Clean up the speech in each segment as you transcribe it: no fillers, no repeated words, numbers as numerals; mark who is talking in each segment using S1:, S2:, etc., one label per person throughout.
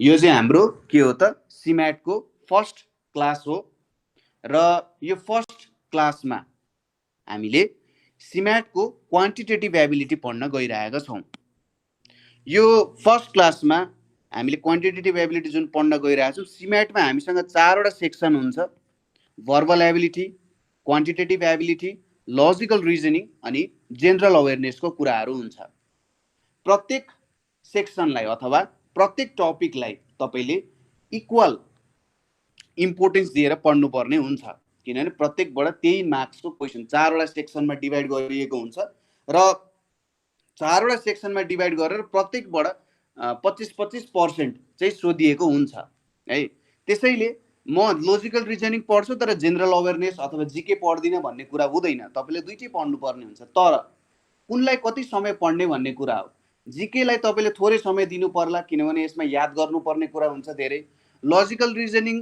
S1: यो चाहिँ हाम्रो के हो त सिम्याटको फर्स्ट क्लास हो र यो फर्स्ट क्लासमा हामीले सिम्याटको क्वान्टिटेटिभ एबिलिटी पढ्न गइरहेका छौँ। यो फर्स्ट क्लासमा हामीले क्वान्टिटेटिभ एबिलिटी जुन पढ्न गइरहेका छौँ, सिम्याटमा हामीसँग 4वटा सेक्सन हुन्छ। Verbal ability, quantitative ability, logical reasoning अनि जेनरल अवेरनेसको कुराहरू हुन्छ। प्रत्येक सेक्सनलाई अथवा प्रत्येक टपिकलाई तपाईँले इक्वल इम्पोर्टेन्स दिएर पढ्नुपर्ने हुन्छ, किनभने प्रत्येकबाट त्यही मार्क्सको क्वेसन 4वटा सेक्सनमा डिभाइड गरिएको हुन्छ र 4वटा सेक्सनमा डिभाइड गरेर प्रत्येकबाट 25-25% चाहिँ सोधिएको हुन्छ है। त्यसैले म लजिकल रिजनिङ पढ्छु तर जेनरल अवेरनेस अथवा जिके पढ्दिनँ भन्ने कुरा हुँदैन। तपाईँले दुइटै पढ्नुपर्ने हुन्छ, तर कुनलाई कति समय पढ्ने भन्ने कुरा हो। जिकेलाई तपाईँले थोरै समय दिनु पर्ला, किनभने यसमा याद गर्नुपर्ने कुरा हुन्छ धेरै। लजिकल रिजनिङ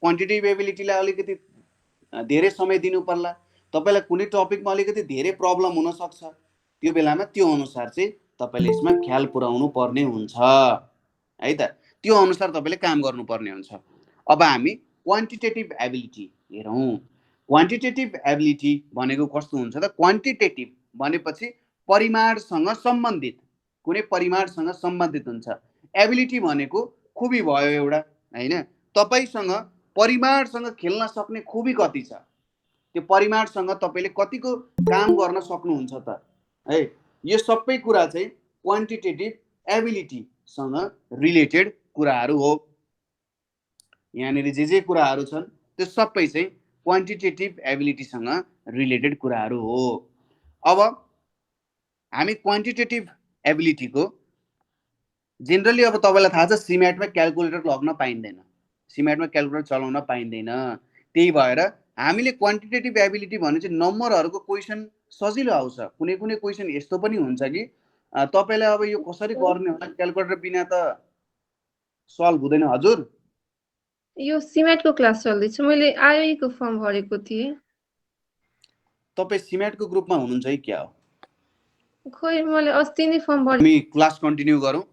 S1: क्वान्टिटेटिभ एबिलिटीलाई अलिकति धेरै समय दिनु पर्ला। तपाईँलाई कुनै टपिकमा अलिकति धेरै प्रब्लम हुनसक्छ, त्यो बेलामा त्यो अनुसार चाहिँ तपाईँले यसमा ख्याल पुर्याउनु पर्ने हुन्छ है त। त्यो अनुसार तपाईँले काम गर्नुपर्ने हुन्छ। अब हामी क्वान्टिटेटिभ एबिलिटी हेरौँ। क्वान्टिटेटिभ एबिलिटी भनेको कस्तो हुन्छ त? क्वान्टिटेटिभ भनेपछि परिमाणसँग सम्बन्धित, कुनै परिमाणसँग सम्बन्धित हुन्छ। एबिलिटी भनेको खुबी भयो एउटा हैन। तपाईसँग परिमाणसँग खेल्न सक्ने खुबी कति छ, त्यो परिमाणसँग तपाईँले कतिको काम गर्न सक्नुहुन्छ त है। यो सबै कुरा चाहिँ क्वान्टिटेटिभ एबिलिटीसँग रिलेटेड कुराहरू हो। यहाँनिर जे कुराहरू छन् त्यो सबै चाहिँ क्वान्टिटेटिभ एबिलिटीसँग रिलेटेड कुराहरू हो। अब हामी क्वान्टिटेटिभ एबिलिटीको जेनरली अब तपाईँलाई थाहा छ सिम्याटमा क्यालकुलेटर लग्न पाइँदैन, सिम्याटमा क्यालकुलेटर चलाउन पाइँदैन। त्यही भएर हामीले क्वान्टिटेटिभ एबिलिटी भने चाहिँ नम्बरहरूको क्वेसन सजिलो आउँछ। कुनै कुनै क्वेसन यस्तो पनि हुन्छ कि तपाईँलाई अब यो कसरी गर्ने होला, क्यालकुलेटर बिना त सल्भ हुँदैन। हजुर
S2: यो सिम्याटको क्लास चल्दैछ, मैले आईओईको फर्म भरेको थिएँ।
S1: तपाईँ सिम्याटको ग्रुपमा हुनुहुन्छ कि क्या हो?
S2: खोइ मैले अस्ति नै फर्म भरे।
S1: हामी क्लास कन्टिन्यू गरौँ।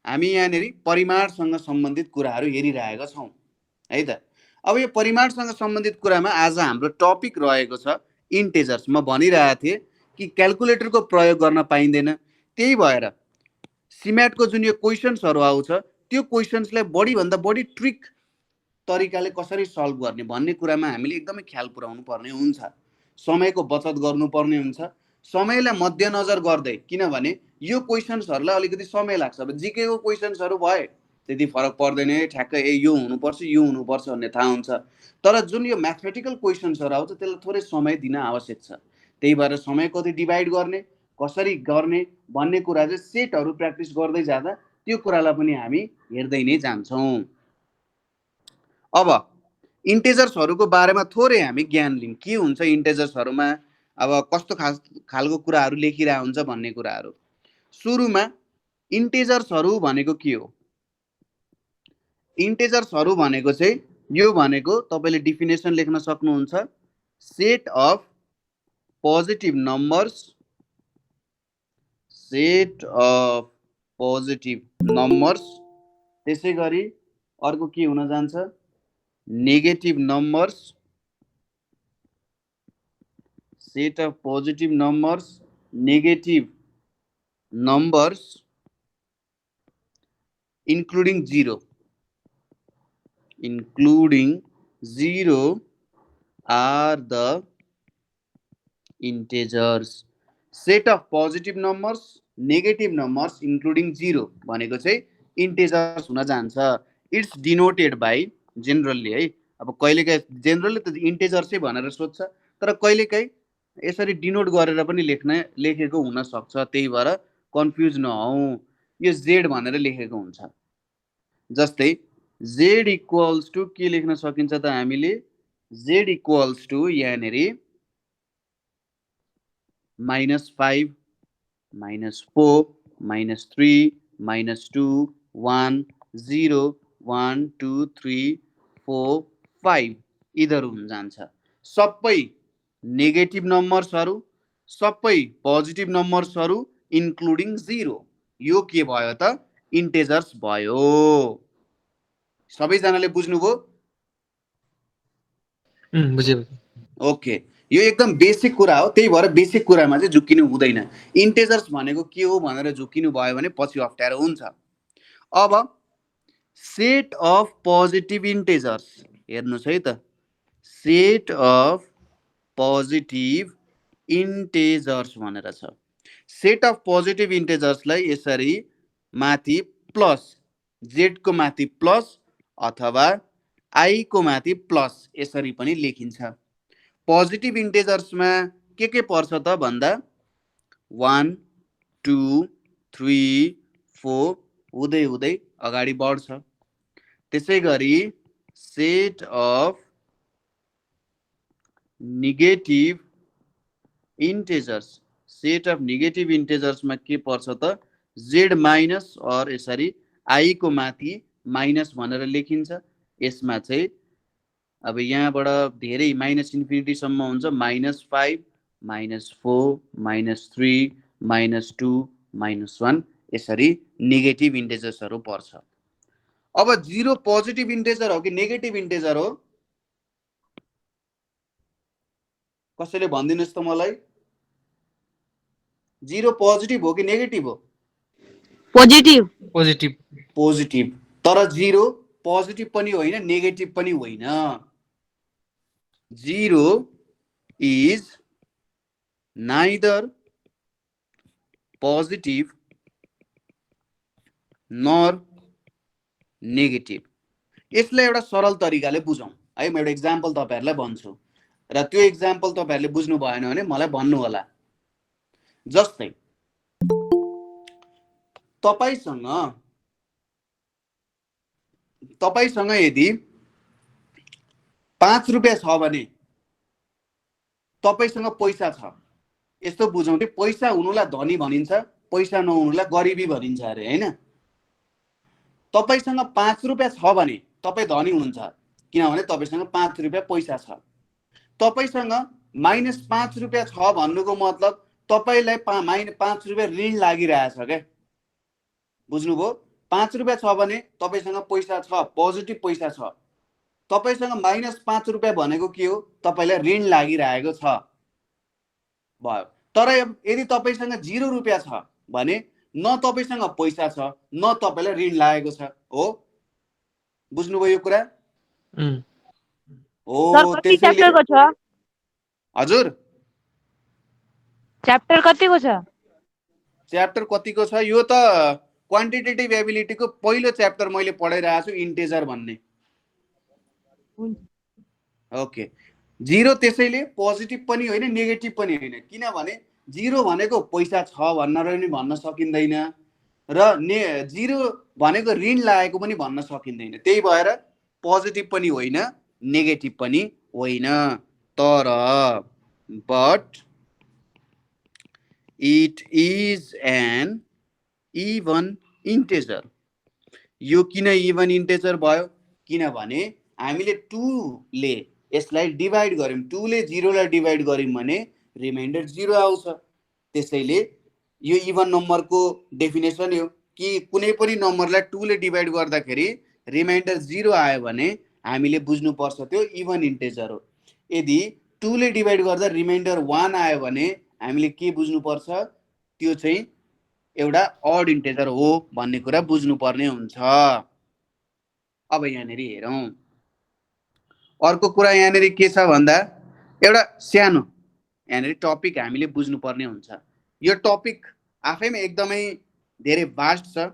S1: हामी यहाँनिर परिमाणसँग सम्बन्धित कुराहरू हेरिरहेका छौँ है त। अब यो परिमाणसँग सम्बन्धित कुरामा आज हाम्रो टपिक रहेको छ इन्टेजर्स। म भनिरहेको थिएँ कि क्यालकुलेटरको प्रयोग गर्न पाइँदैन, त्यही भएर सिम्याटको जुन यो क्वेसन्सहरू आउँछ त्यो क्वेसन्सलाई बढीभन्दा बढी ट्रिक तरिकाले कसरी सल्भ गर्ने भन्ने कुरामा हामीले एकदमै ख्याल पुर्याउनु पर्ने हुन्छ। समयको बचत गर्नुपर्ने हुन्छ, समयलाई मध्यनजर गर्दै, किनभने यो क्वेसन्सहरूलाई अलिकति समय लाग्छ। अब जिकेको क्वेसन्सहरू भए त्यति फरक पर्दैन, ठ्याक्कै यो हुनुपर्छ यो हुनुपर्छ भन्ने थाहा हुन्छ। तर जुन यो म्याथमेटिकल क्वेसन्सहरू आउँछ त्यसलाई थोरै समय दिन आवश्यक छ। त्यही भएर समय कति डिभाइड गर्ने, कसरी गर्ने भन्ने कुरा चाहिँ सेटहरू प्र्याक्टिस गर्दै जाँदा त्यो कुरालाई पनि हामी हेर्दै नै जान्छौँ। अब इन्टेजर्सहरूको बारेमा थोरै हामी ज्ञान लिउँ। के हुन्छ इन्टेजर्सहरूमा, अब कस्तो खालको कुराहरू लेखिरहेको हुन्छ भन्ने कुराहरू। सुरुमा इन्टेजर्सहरू भनेको के हो? इन्टेजर्सहरू भनेको चाहिँ यो भनेको तपाईँले डिफिनेसन लेख्न सक्नुहुन्छ, set of positive numbers, set of positive numbers. त्यसै गरी अर्को के हुन जान्छ? Negative numbers, set of positive numbers, negative numbers including zero are the integers. Set of positive numbers, negative numbers including zero भनेको चाहिँ इन्टेजर्स हुन जान्छ। इट्स डिनोटेड बाई जेनरली है। अब कहिलेकाहीँ जेनरली त इन्टेजर्सै भनेर सोध्छ, तर कहिलेकाहीँ यसरी डिनोट गरेर पनि लेखेको हुन सक्छ। त्यही भएर कन्फ्युज नहौँ, यो जेड भनेर लेखेको हुन्छ। जस्तै जेड इक्वल्स टु के लेख्न सकिन्छ त हामीले? जेड इक्वल्स टु यहाँनिर -5, -4, -3, -2, 1, 0, 1, 2, 3, 4, 5 इधर हुन जान्छ। सबै नेगेटिभ नम्बर्सहरू, सबै पोजिटिभ नम्बर्सहरू इन्क्लुडिङ 0। यो के भयो त? इन्टेजर्स भयो। सबैजनाले बुझ्नुभयो?
S3: बुझे।
S1: ओके, यो एकदम बेसिक कुरा हो, त्यही भएर बेसिक कुरामा चाहिँ झुक्किनु हुँदैन। इन्टेजर्स भनेको के हो भनेर झुक्किनु भयो भने पछि अप्ठ्यारो हुन्छ। अब सेट अफ पोजिटिभ इन्टेजर्स हेर्नुहोस् है त, सेट अफ पोजिटिभ इन्टेजर्स भनेर छ। सेट अफ पोजिटिभ इन्टेजर्सलाई यसरी माथि प्लस, जेडको माथि प्लस अथवा आईको माथि प्लस यसरी पनि लेखिन्छ। पोजिटिभ इन्टेजर्समा के पर्छ त भन्दा 1 2 3 4 हुँदै हुँदै अगाडि बढ्छ। त्यसै गरी set of negative integers, set of negative इन्टेजर्समा के पर्छ त जेड माइनस और यसरी आईको माथि माइनस भनेर लेखिन्छ। यसमा चाहिँ अब यहाँबाट धेरै माइनस इन्फिनिटीसम्म हुन्छ, -5 -4 -3 -2 -1 यसरी नेगेटिभ इन्टेजर्सहरू पर्छ। अब 0 पोजिटिभ इन्टेजर हो कि नेगेटिभ इन्टेजर हो? कसैले भनिदिनुहोस् त मलाई। 0 पोजिटिभ हो कि नेगेटिभ हो?
S4: पोजिटिभ।
S3: पोजिटिभ।
S1: पोजिटिभ, तर 0 पोजिटिभ पनि होइन नेगेटिभ पनि होइन। 0 is neither positive nor negative। यसलाई एउटा सरल तरिकाले बुझौँ है। म एउटा इक्जाम्पल तपाईहरुलाई भन्छु र त्यो इक्जाम्पल तपाईहरुले बुझ्नु भएन भने मलाई भन्नु होला। जस्तै तपाईसँग यदि 5 रुपैयाँ छ भने तपाईसँग पैसा छ, यस्तो बुझौँ कि पैसा हुनुलाई धनी भनिन्छ, पैसा नहुनुलाई गरिबी भनिन्छ अरे, हैन? तपाईसँग 5 रुपैयाँ छ भने तपाई धनी हुनुहुन्छ, किनभने तपाईसँग 5 रुपैयाँ पैसा छ। तपाईसँग -5 रुपैयाँ छ भन्नुको मतलब तपाईलाई -5 रुपैयाँ ऋण लागिरहेछ के। बुझ्नुभयो? 5 रुपैयाँ छ भने तपाईसँग पैसा छ, पोजिटिभ पैसा छ। तपाईसँग -5 रुपैयाँ भनेको के हो? तपाईलाई ऋण लागिरहेको छ भयो। तर यदि तपाईसँग 0 रुपैयाँ छ भने न तपाईसँग पैसा छ न तपाईलाई ऋण लागेको छ, हो? बुझ्नुभयो यो कुरा?
S4: सर कति च्याप्टरको छ?
S1: हजुर,
S4: च्याप्टर कतिको छ?
S1: च्याप्टर कतिको छ? यो त क्वान्टिटेटिभ एबिलिटीको पहिलो च्याप्टर मैले पढाइरहेको छु, इन्टेजर भन्ने। ओके, 0 त्यसैले पोजिटिभ पनि होइन नेगेटिभ पनि होइन, किनभने 0 भनेको पैसा छ भनेर पनि भन्न सकिँदैन र 0 भनेको ऋण लागेको पनि भन्न सकिँदैन। त्यही भएर पोजिटिभ पनि होइन नेगेटिभ पनि होइन। तर but it is an even integer. यो किन इभन इन्टेजर भयो? किनभने हामीले 2 ले यसलाई डिभाइड गर्यौं, 2 ले 0 लाई डिभाइड गर्यौं भने रिमाइन्डर 0 आउँछ। त्यसैले यो इभन नम्बरको डेफिनेसन हो कि कुनै पनि नम्बरलाई 2 ले डिभाइड गर्दाखेरि रिमाइन्डर 0 आयो भने हामीले बुझ्नुपर्छ त्यो इभन इन्टेजर हो। यदि 2 ले डिभाइड गर्दा रिमाइन्डर 1 आयो भने हामीले के बुझ्नुपर्छ? त्यो चाहिँ एउटा अड इन्टेजर हो भन्ने कुरा बुझ्नुपर्ने हुन्छ। अब यहाँनिर हेरौँ, अर्को कुरा यहाँनिर के छ भन्दा एउटा सानो यहाँनिर टपिक हामीले बुझ्नुपर्ने हुन्छ। यो टपिक आफैमा एकदमै धेरै भास्ट छ,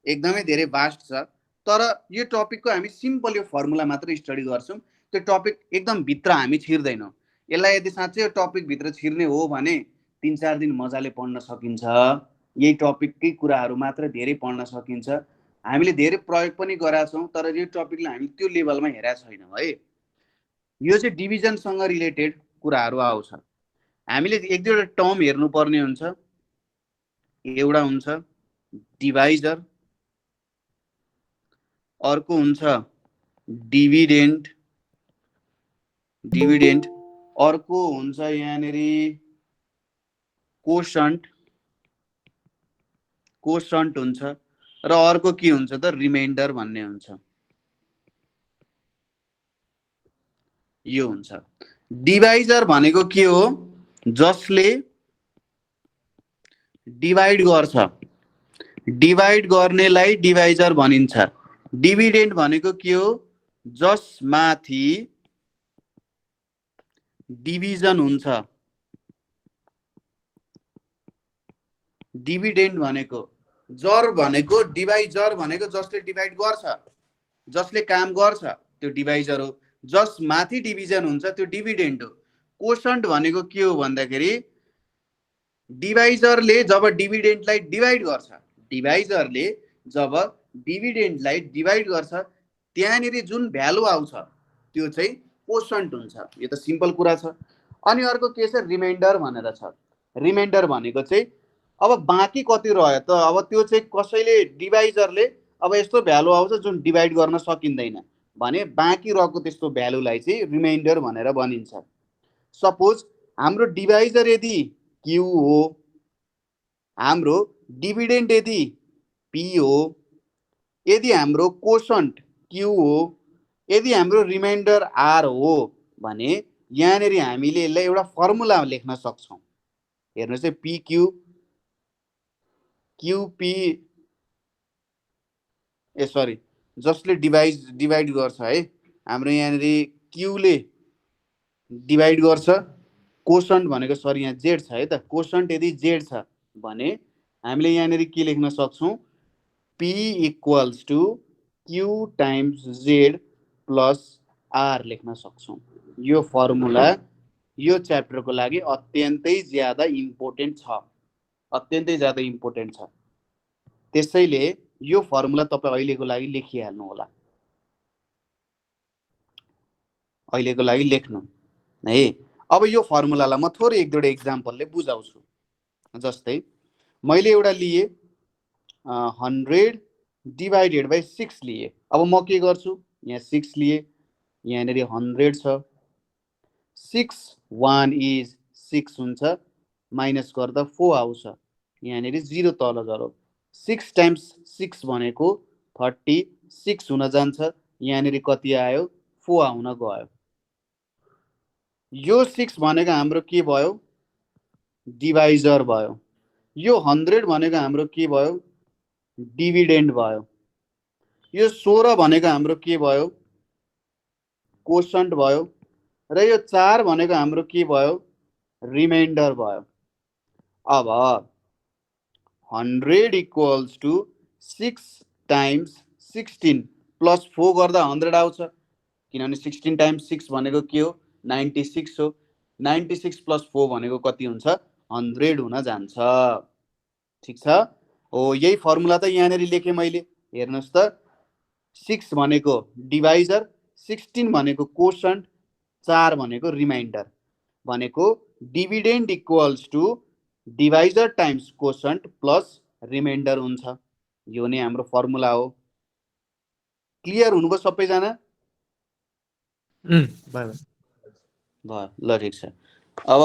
S1: एकदमै धेरै भास्ट छ। तर यो टपिकको हामी सिम्पल यो फर्मुला मात्र स्टडी गर्छौं, त्यो टपिक एकदम भित्र हामी छिर्दैनौं। यसलाई यदि साँच्चै यो टपिक भित्र छिर्ने हो भने 3-4 दिन मजाले पढ्न सकिन्छ। यही टपिककै कुराहरू मात्र धेरै पढ्न सकिन्छ। हामीले धेरै प्रयोग पनि गरेका छौं, तर यो टपिकलाई हामी त्यो लेभलमा हेरेका छैनौं है। यो चाहिँ डिभिजनसँग रिलेटेड कुराहरू आउँछ। हामीले एक दुईवटा टर्म हेर्नुपर्ने हुन्छ। एउटा हुन्छ डिभाइजर, अर्को हुन्छ डिभिडेन्ड, अर्को हुन्छ यहाँनिर कोशन्ट हुन्छ, र अर्को के हुन्छ त रिमाइन्डर भन्ने हुन्छ। यो हुन्छ डिभाइजर भनेको के हो जसले डिभाइड गर्छ, डिभाइड गर्नेलाई डिभाइजर भनिन्छ। डिभिडेन्ड भनेको के हो जसमाथि डिभिजन हुन्छ। डिभिडेन्ड भनेको जर भनेको डिभाइजर भनेको जसले डिभाइड गर्छ, जसले काम गर्छ त्यो डिभाइजर हो। जसमाथि डिभिजन हुन्छ त्यो डिभिडेन्ड हो। कोसन्ट भनेको के हो भन्दाखेरि डिभाइजरले जब डिभिडेन्डलाई डिभाइड गर्छ, डिभाइजरले जब डिभिडेन्डलाई डिभाइड गर्छ त्यहाँनिर जुन भ्यालु आउँछ त्यो चाहिँ कोसन्ट हुन्छ। यो त सिम्पल कुरा छ। अनि अर्को के छ रिमाइन्डर भनेर छ। रिमाइन्डर भनेको चाहिँ अब बाँकी कति रह्यो त अब त्यो चाहिँ कसैले डिभाइजरले अब यस्तो भ्यालु आउँछ जुन डिभाइड गर्न सकिँदैन भने बाँकी रहेको त्यस्तो भ्यालुलाई चाहिँ रिमाइन्डर भनेर भनिन्छ। सपोज हाम्रो डिभाइजर यदि क्यू हो, हाम्रो डिभिडेन्ड यदि पी हो, यदि हाम्रो कोसन्ट क्यू हो, यदि हाम्रो रिमाइन्डर आर हो भने यहाँनिर हामीले यसलाई एउटा फर्मुला लेख्न सक्छौँ। हेर्नुहोस् है पिक्यू क्यूपी सरी जसले डिभाइड गर्छ है हाम्रो यहाँनिर क्यूले डिभाइड गर्छ। कोसन्ट भनेको सरी यहाँ जेड छ है त। कोसन्ट यदि जेड छ भने हामीले यहाँनिर के लेख्न सक्छौँ P equals to Q times Z plus R लेख्न सक्छौँ। यो फर्मुला यो च्याप्टरको लागि अत्यन्तै ज्यादा इम्पोर्टेन्ट छ, अत्यन्तै ज्यादा इम्पोर्टेन्ट छ। त्यसैले यो फर्मुला तपाईँ अहिलेको लागि लेखिहाल्नु होला, अहिलेको लागि लेख्नु है। अब यो फर्मुलालाई म थोरै एक दुईवटा इक्जाम्पलले बुझाउँछु। जस्तै मैले एउटा लिए 100 डिभाइडेड बाई 6 लिए। अब म के गर्छु यहाँ 6 लिए, यहाँनिर 100 छ, 6 1 इज 6 हुन्छ, माइनस गर्दा 4 आउँछ, यहाँनिर 0 तल झरो। 6 टाइम्स 6 भनेको 36 हुन जान्छ, यहाँनिर कति आयो 4 आउन गयो। यो 6 भनेको हाम्रो के भयो डिभाइजर भयो। यो 100 भनेको हाम्रो के भयो डिभिडेन्ड भयो। यो 16 भनेको हाम्रो के भयो कोसन्ट भयो र यो 4 भनेको हाम्रो के भयो रिमाइन्डर भयो। अब 100 इक्वल्स टु 6 टाइम्स 16 प्लस 4 गर्दा 100 आउँछ किनभने 16 टाइम्स 6 भनेको के हो 96 हो। 96 प्लस 4 भनेको कति हुन्छ 100 हुन जान्छ। ठिक छ हो, यही फर्मुला त यहाँनिर लेखेँ मैले। हेर्नुहोस् त 6 भनेको डिभाइजर, 16 भनेको कोसन्ट, 4 भनेको रिमाइन्डर भनेको dividend equals to divisor times quotient plus remainder हुन्छ। यो नै हाम्रो फर्मुला हो। क्लियर हुनुभयो सबैजना?
S3: भयो
S1: ल ठिक छ। अब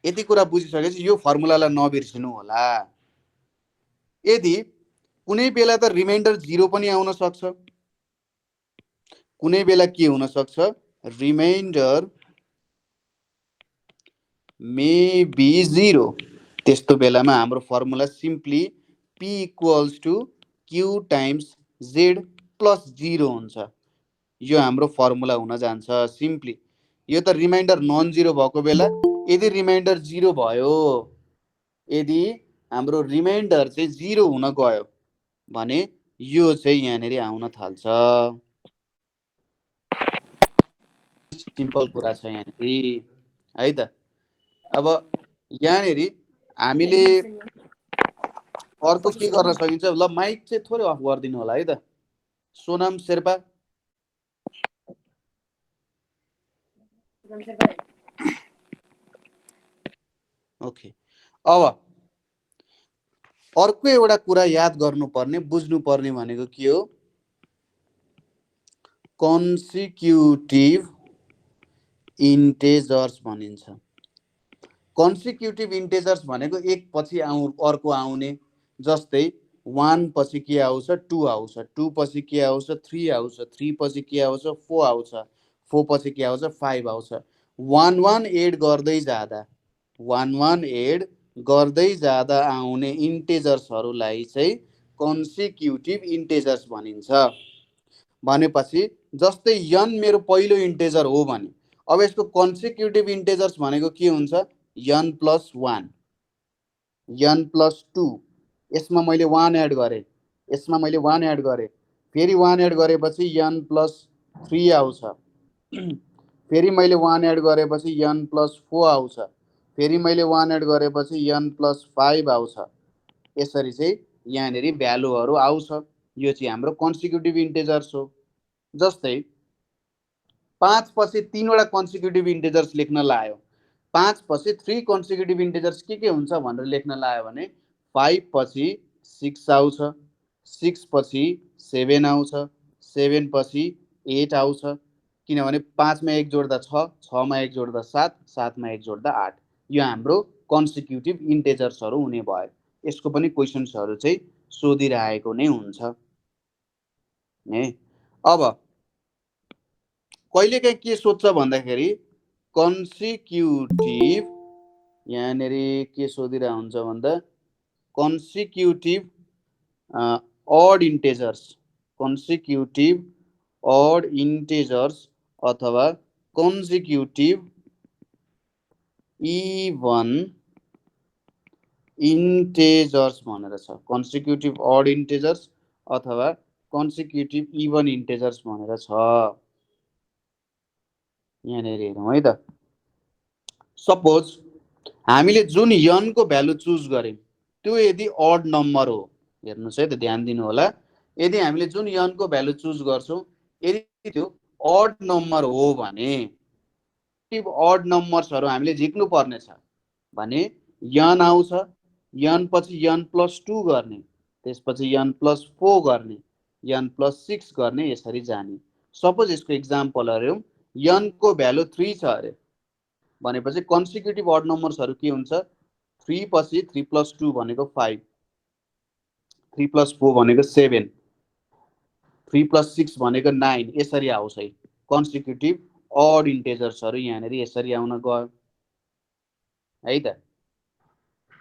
S1: यति कुरा बुझिसकेपछि यो फर्मुलालाई नबिर्सिनु होला। यदि कुनै बेला त रिमाइन्डर 0 पनि आउन सक्छ, कुनै बेला के हुन सक्छ रिमाइन्डर मे बी 0। त्यस्तो बेलामा हाम्रो formula simply P equals to Q times Z plus 0 हुन्छ। यो हाम्रो फर्मुला हुन जान्छ सिम्पली। यो त रिमाइन्डर नन जिरो भएको बेला, यदि रिमाइन्डर 0 भयो, यदि हाम्रो रिमाइन्डर चाहिँ 0 हुन गयो भने यो चाहिँ यहाँनिर आउन थाल्छ। सिम्पल कुरा छ यहाँनिर है त। अब यहाँनिर हामीले अर्को के गर्न सकिन्छ ल माइक चाहिँ थोरै अफ गरिदिनु होला है त। सोनाम शेर्पा ओके। अब अर्को एउटा कुरा याद गर्नुपर्ने बुझ्नुपर्ने भनेको के हो कन्सिक्युटिभ इन्टेजर्स भनिन्छ। कन्सिक्युटिभ इन्टेजर्स भनेको एक पछि अर्को आउने। जस्तै 1 पछि के आउँछ 2 आउँछ, 2 पछि के आउँछ 3 आउँछ, 3 पछि के आउँछ 4 आउँछ, 4 पछि के आउँछ 5 आउँछ। 1 1 एड गर्दै जाँदा 1 1 एड गर्दै जाँदा आउने इन्टेजर्सहरूलाई चाहिँ कन्सिक्युटिभ इन्टेजर्स भनिन्छ। भनेपछि जस्तै n मेरो पहिलो इन्टेजर हो भने अब यसको कन्सिक्युटिभ इन्टेजर्स भनेको के हुन्छ n + 1 n + 2 यसमा मैले 1 एड गरेँ, यसमा मैले 1 एड गरेँ, फेरि 1 एड गरेपछि n + 3 आउँछ, फेरि मैले 1 एड गरेपछि n + 4 आउँछ, फेरि मैले 1 एड गरेपछि n + 5 आउँछ। यसरी चाहिँ यहाँनिर भ्यालुहरू आउँछ। यो चाहिँ हाम्रो कन्सिक्युटिभ इन्टेजर्स हो। जस्तै 5 पछि 3 वटा कन्सिक्युटिभ इन्टेजर्स लेख्न लायो, 5 पछि 3 कन्सिक्युटिभ इन्टेजर्स के हुन्छ भनेर लेख्न लायो भने 5 पछि 6 आउँछ, 6 पछि 7 आउँछ, 7 पछि 8 आउँछ, किनभने 5 मा 1 जोड्दा 6, 6 मा 1 जोड्दा 7, 7 मा 1 जोड्दा 8। यो हाम्रो कन्सिक्युटिभ इन्टेजर्सहरू हुने भयो। यसको पनि क्वेसन्सहरू चाहिँ सोधिरहेको नै हुन्छ है। अब कहिलेकाहीँ के सोध्छ भन्दाखेरि कन्सिक्युटिभ यहाँनिर के सोधिरहेको हुन्छ भन्दा कन्सिक्युटिभ ऑड इन्टेजर्स, कन्सिक्युटिभ ऑड इन्टेजर्स अथवा कन्सिक्युटिभ इभन इन्टेजर्स भनेर छ। कन्सिक्युटिभ ऑड इन्टेजर्स अथवा कन्सिक्युटिभ इभन इन्टेजर्स भनेर छ। यहाँनिर हेरौँ है त। सपोज हामीले जुन n को भ्यालु चुज गर्यौं त्यो यदि ऑड नम्बर हो, हेर्नुस् है त, ध्यान दिनु होला। यदि हामीले जुन n को भ्यालु चुज गर्छौं यदि त्यो ऑड नम्बर हो भने ऑड नम्बर्सहरू हामीले झिक्नु पर्ने छ भने n आउँछ, n पछि n + 2 गर्ने, त्यसपछि n + 4 गर्ने, n + 6 गर्ने, यसरी जाने। सपोज यसको एक्जाम्पल हेरौँ, n को भ्यालु 3 छ अरे भनेपछि कन्सिक्युटिभ ऑड नम्बर्सहरू के हुन्छ 3 पछि 3 + 2 भनेको 5, 3 + 4 भनेको 7, 3 + 6 भनेको 9, यसरी आउँछ है। कन्सिक्युटिभ ऑड इन्टेजर्सहरू यहाँनिर यसरी आउन गयो है त।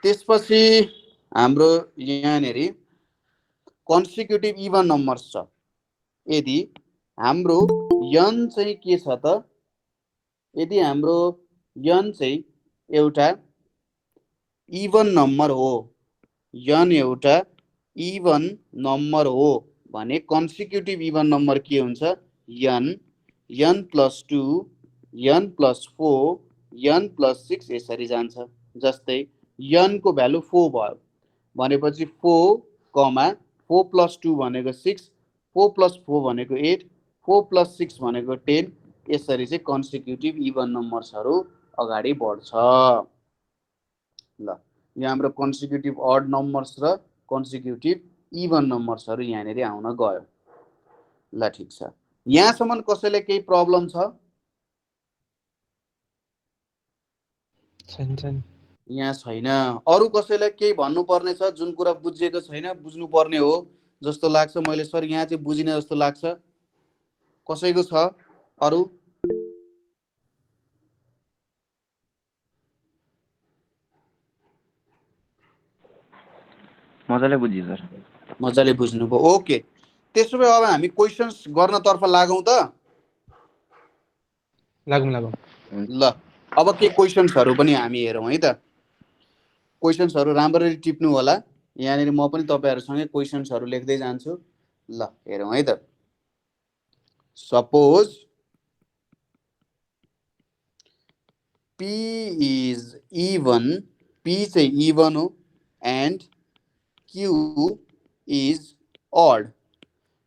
S1: त्यसपछि हाम्रो यहाँनिर कन्सिक्युटिभ इभन नम्बर्स छ। यदि हाम्रो n चाहिँ के छ त, यदि हाम्रो n चाहिँ एउटा इभन नम्बर हो, n एउटा इभन नम्बर हो भने कन्सिक्युटिभ इभन नम्बर के हुन्छ n, n + 2, n + 4, n + 6 यसरी जान्छ। जस्तै n को भ्यालु 4 भयो भनेपछि 4, 4 + 2 भनेको 6, 4 + 4 भनेको 8, 4 + 6 भनेको 10, यसरी चाहिँ कन्सिक्युटिभ इभन नम्बर्सहरू अगाडि बढ्छ। ल, यो हाम्रो कन्सिक्युटिभ ऑड नम्बर्स र कन्सिक्युटिभ इभन नम्बर्सहरू यहाँनिर आउन गयो। ल ठिक छ, यहाँसम्म कसैलाई केही प्रब्लम छ? यहाँ छैन। अरू कसैलाई केही भन्नुपर्ने छ? जुन कुरा बुझिएको छैन बुझ्नुपर्ने हो जस्तो लाग्छ मैले, सर यहाँ चाहिँ बुझिने जस्तो लाग्छ, कसैको छ अरू?
S3: मजाले बुझियो सर।
S1: मजाले बुझ्नुभयो, ओके। त्यसो भए अब हामी क्वेसन्स गर्नतर्फ लागौँ त?
S5: लागौँ।
S1: ल, अब के क्वेसन्सहरू पनि हामी हेरौँ है त। क्वेसन्सहरू राम्ररी टिप्नु होला। यहाँनिर म पनि तपाईहरुसँगै क्वेसन्सहरू लेख्दै जान्छु। ल हेरौँ है त। Suppose P is even, P चाहिँ even हो and Q is odd.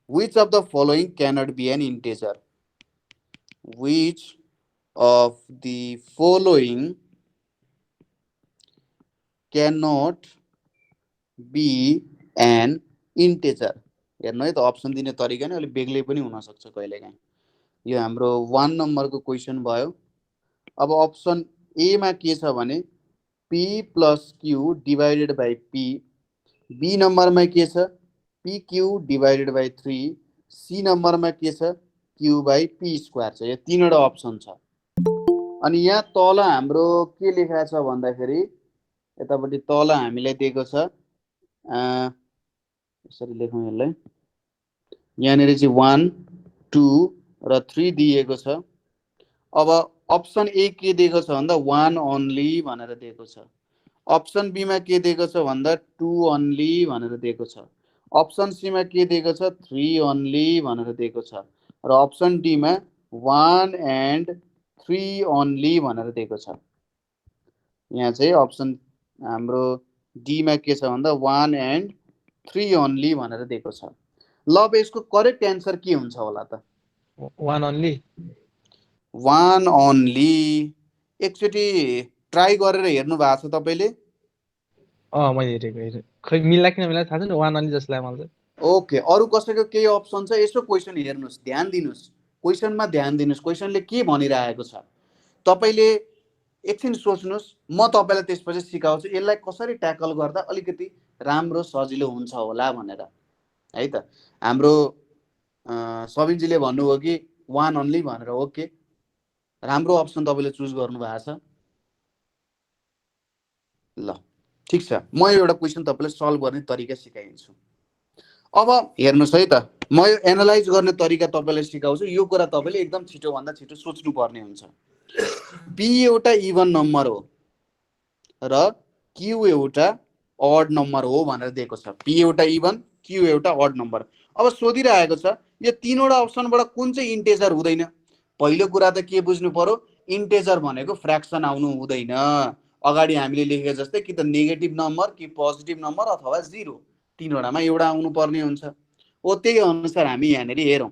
S1: Which of the following cannot be an integer? Which of the following cannot be an integer? हेर्नु है त, अप्सन दिने तरिका नै अलि बेग्लै पनि हुन सक्छ कहिलेकाहीँ। यो हाम्रो 1 नम्बरको क्वेसन भयो। अब अप्सन ए मा के छ भने p + q / p बी नम्बरमा के छ PQ डिभाइडेड बाई 3, सी नम्बरमा के छ Q बाई P स्क्वायर छ। यो तीनवटा अप्सन छ। अनि यहाँ तल हाम्रो के लेखा छ भन्दाखेरि यतापट्टि तल हामीलाई दिएको छ यसरी लेखौँ यसलाई, यहाँनिर चाहिँ 1 2 र 3 दिएको छ। अब अप्सन ए के दिएको छ भन्दा 1 ओन्ली भनेर दिएको छ। अप्सन बी मा के दिएको छ भन्दा 2 ओन्ली भनेर दिएको छ। अप्सन सी मा के दिएको छ 3 ओन्ली भनेर दिएको छ। र अप्सन डी मा 1 एन्ड 3 ओन्ली भनेर दिएको छ। यहाँ चाहिँ अप्सन हाम्रो डी मा के छ भन्दा 1 एन्ड 3 ओन्ली भनेर दिएको छ। ल अब यसको करेक्ट एन्सर के हुन्छ होला त?
S3: 1 ओन्ली।
S1: 1 ओन्ली। एकचोटि ट्राई गरेर हेर्नु भएको छ तपाईले?
S3: मैले हेरेको खै मिल्ला किन मिल्ला थाहा छैन, 1 ओन्ली जस्तो लाग्यो मलाई।
S1: ओके, अरु कसैको केही अप्सन छ? यसो क्वेशन हेर्नुस्, ध्यान दिनुस्, क्वेशनमा ध्यान दिनुस्, क्वेशनले के भनिरहेको छ तपाईले एकछिन सोच्नुस्। म तपाईलाई त्यसपछि सिकाउँछु यसलाई कसरी ट्याकल गर्दा अलिकति राम्रो सजिलो हुन्छ होला भनेर, है त। हाम्रो सबिनजीले भन्नुभयो कि 1 ओन्ली भनेर। ओके, राम्रो अप्सन तपाईले चुज गर्नु भएको छ। ल ठीक छ, म एउटा क्वेशन तपाईलाई सल्भ गर्ने तरिका सिकाइदिन्छु। अब हेर्नुस् है त, म यो एनालाइज गर्ने तरिका तपाईलाई सिकाउँछु। यो कुरा तपाईले एकदम छिटो भन्दा छिटो सोच्नु पर्ने हुन्छ। पी एउटा इभन नम्बर हो र क्यू एउटा अड नम्बर हो भनेर दिएको छ। पी एउटा इभन, क्यू एउटा अड नम्बर। अब सोधिरहेको छ यो तीनवटा अप्सनबाट कुन चाहिँ इन्टेजर हुँदैन। पहिलो कुरा त के बुझ्नु पर्यो, इन्टेजर भनेको फ्र्याक्सन आउनु हुँदैन। अगाडि हामीले लेखेको जस्तै कि त नेगेटिभ नम्बर कि पोजिटिभ नम्बर अथवा 0, तीनवटामा एउटा आउनु पर्ने हुन्छ। ओ त्यही अनुसार हामी यहाँनिर हेरौँ।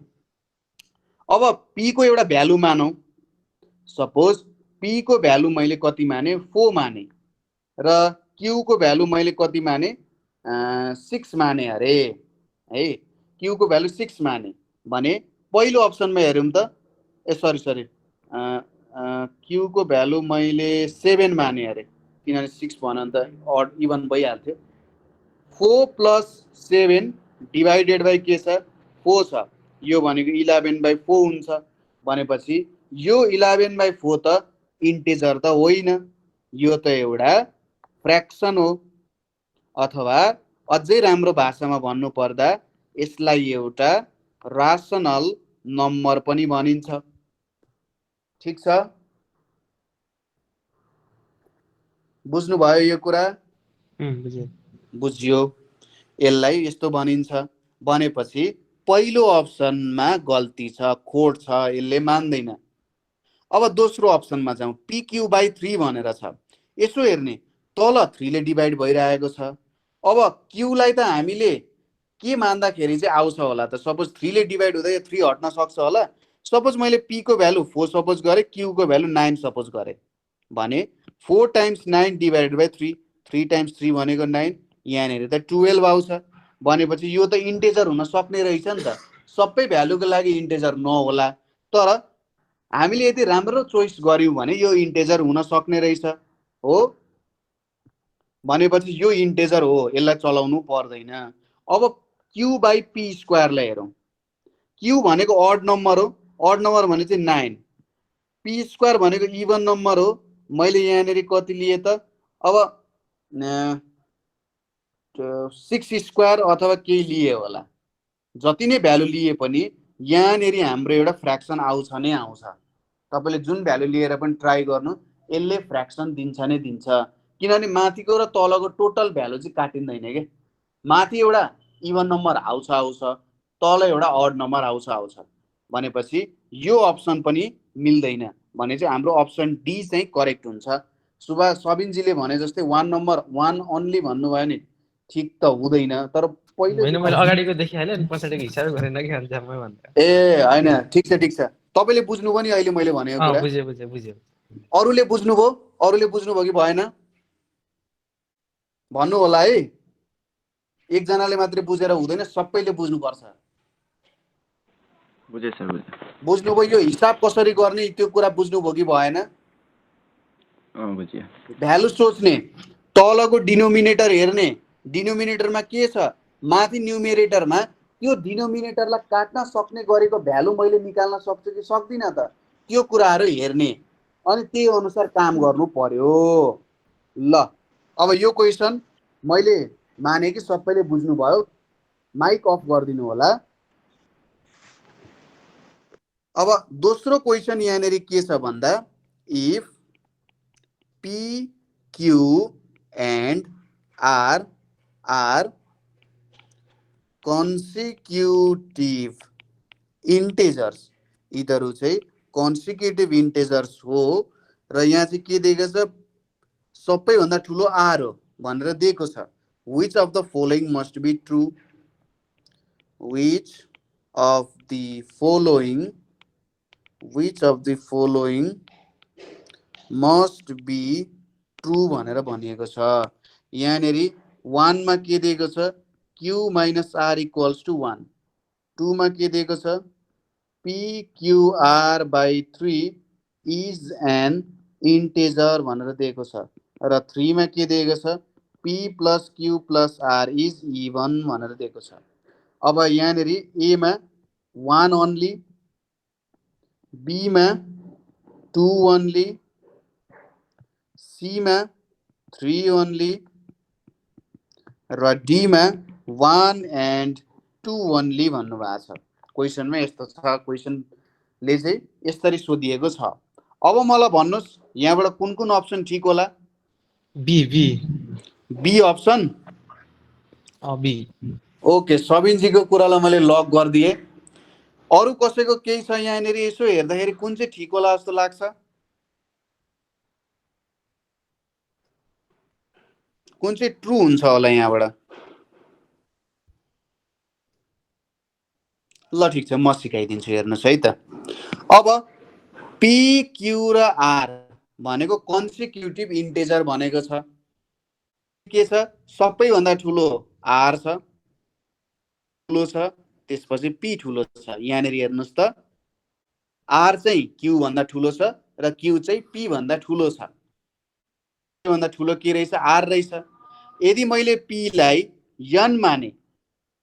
S1: अब पी को एउटा भ्यालु मानौँ। सपोज पी को भ्यालु मैले कति माने 4 माने र क्यू को भ्यालु मैले कति माने 6 माने अरे है। क्यू को भ्यालु 6 माने भने पहिलो अप्सनमा हेरौँ त, सरी क्यू को भ्यालु मैले 7 माने अरे, किनभने 6 भन त अड इभन भइहाल्थ्यो। 4 प्लस 7 डिभाइडेड बाई के छ 4 छ। यो भनेको 11/4 हुन्छ। भनेपछि यो 11/4 त इन्टेजर त होइन, यो त एउटा फ्र्याक्सन हो। अथवा अझै राम्रो भाषामा भन्नु पर्दा यसलाई एउटा रासनल नम्बर पनि भनिन्छ। ठीक छ, बुझ्नु भयो यो कुरा? बुझ्यो। यसलाई यस्तो भनिन्छ। भनेपछि पहिलो अप्सनमा गल्ती छ, खोट छ, यसले मान्दैन। अब दोस्रो अप्सनमा जाउँ। PQ बाई 3 भनेर छ। यसो हेर्ने, तल 3 ले डिभाइड भइरहेको छ। अब क्यूलाई त हामीले के मान्दाखेरि चाहिँ आउँछ होला त? सपोज 3 ले डिभाइड हुँदा 3 हट्न सक्छ होला। सपोज मैले पी को भ्यालु 4 सपोज गरेँ, क्यू को भ्यालु 9 सपोज गरेँ भने 4 टाइम्स 9 डिभाइडेड बाई 3, 3 टाइम्स 3 भनेको 9, यहाँनिर त 12 आउँछ। भनेपछि यो त इन्टेजर हुन सक्ने रहेछ नि त। सबै भ्यालुको लागि इन्टेजर नहोला, तर हामीले यदि राम्रो चोइस गर्यौं भने यो इन्टेजर हुन सक्ने रहेछ हो। भनेपछि यो इन्टेजर हो, यसलाई चलाउनु पर्दैन। अब क्यू बाई पी स्क्वायरलाई हेरौँ। क्यू भनेको अड नम्बर हो, अड नम्बर भने चाहिँ 9। पी स्क्वायर भनेको इभन नम्बर हो। मैले यहाँनिर कति लिए त? अब 6 स्क्वायर अथवा केही लिए होला। जति नै भ्यालु लिए पनि यहाँनिर हाम्रो एउटा फ्र्याक्सन आउँछ नै आउँछ। तपाईले जुन भ्यालु लिएर पनि ट्राई गर्नु, यसले फ्र्याक्सन दिन्छ नै दिन्छ। किनभने माथिको र तलको टोटल भ्यालु चाहिँ काटिँदैन के। माथि एउटा इभन नम्बर आउँछ, तल एउटा अड नम्बर आउँछ। भनेपछि यो अप्सन पनि मिल्दैन। भने चाहिँ हाम्रो अप्सन डी चाहिँ करेक्ट हुन्छ। सबिनजीले भने जस्तै 1 नम्बर 1 ओन्ली भन्नुभयो नि, ठिक त हुँदैन। तर
S3: मैले अगाडिको देखिहालेँ अनि पछाडिको हिसाब गरेन कि अन्जाममै भन्दा।
S1: ए हैन, ठिक छ। तपाईले बुझ्नुभयो नि अहिले मैले भनेको कुरा?
S3: बुझे।
S1: अरूले बुझ्नुभयो? अरूले बुझ्नुभयो कि भएन भन्नु होला है। एकजनाले मात्रै बुझेर हुँदैन, सबैले बुझ्नुपर्छ।
S5: बुझे सर, बुझे।
S1: बुझ्नुभयो? यो हिसाब कसरी गर्ने त्यो कुरा बुझ्नुभयो कि भएन?
S5: बुझियो।
S1: भ्यालु सोच्ने, तलको डिनोमिनेटर हेर्ने, डिनोमिनेटरमा के छ, माथि न्युमेरेटरमा त्यो डिनोमिनेटरलाई काट्न सक्ने गरेको भ्यालु मैले निकाल्न सक्छु कि सक्दिनँ त, त्यो कुराहरू हेर्ने अनि त्यही अनुसार काम गर्नु पर्यो। ल अब यो क्वेसन मैले माने कि सबैले बुझ्नुभयो, माइक अफ गरिदिनु होला। अब दोस्रो क्वेसन यहाँनिर के छ भन्दा, if P Q and R are consecutive integers, यिनीहरू चाहिँ कन्सिक्युटिभ इन्टेजर्स हो र यहाँ चाहिँ के दिएको छ, सबैभन्दा ठुलो आर हो भनेर दिएको छ। Which of the following must be true, which of the following must be true भनेर भनिएको छ। यहाँनिर 1 मा के दिएको छ, Q minus R equals to 1, 2 मा के दिएको छ, PQR by 3 is an integer भनेर दिएको छ र 3 मा के दिएको छ, P plus Q plus R is even भनेर दिएको छ। अब यहाँनिर A मा 1 only, B मा 2 only, C मा 3 only र D मा 1 and 2 only भन्नुभएको छ। क्वेसनमा यस्तो छ, क्वेसनले चाहिँ यसरी सोधिएको छ। अब मलाई भन्नुस् यहाँबाट कुन कुन अप्सन ठीक होला? B option.
S3: बी।
S1: ओके, सबिनजीको कुरालाई मैले लक गरिदिएँ। अरू कसैको केही छ यहाँनिर? यसो हेर्दाखेरि कुन चाहिँ ठीक होला जस्तो लाग्छ? कुन चाहिँ ट्रु हुन्छ होला यहाँबाट? ल ठिक छ, म सिकाइदिन्छु, हेर्नुहोस् है त। अब पी क्यू र आर भनेको कन्सिक्युटिभ इन्टेजर भनेको छ। के छ, सबैभन्दा ठुलो आर छ, ठुलो छ, त्यसपछि पी ठुलो छ। यहाँनिर हेर्नुहोस् त, आर चाहिँ क्यू भन्दा ठुलो छ र क्यू चाहिँ पी भन्दा ठुलो छ। भन्दा ठुलो के रहेछ, आर रहेछ। यदि मैले पी लाई n माने,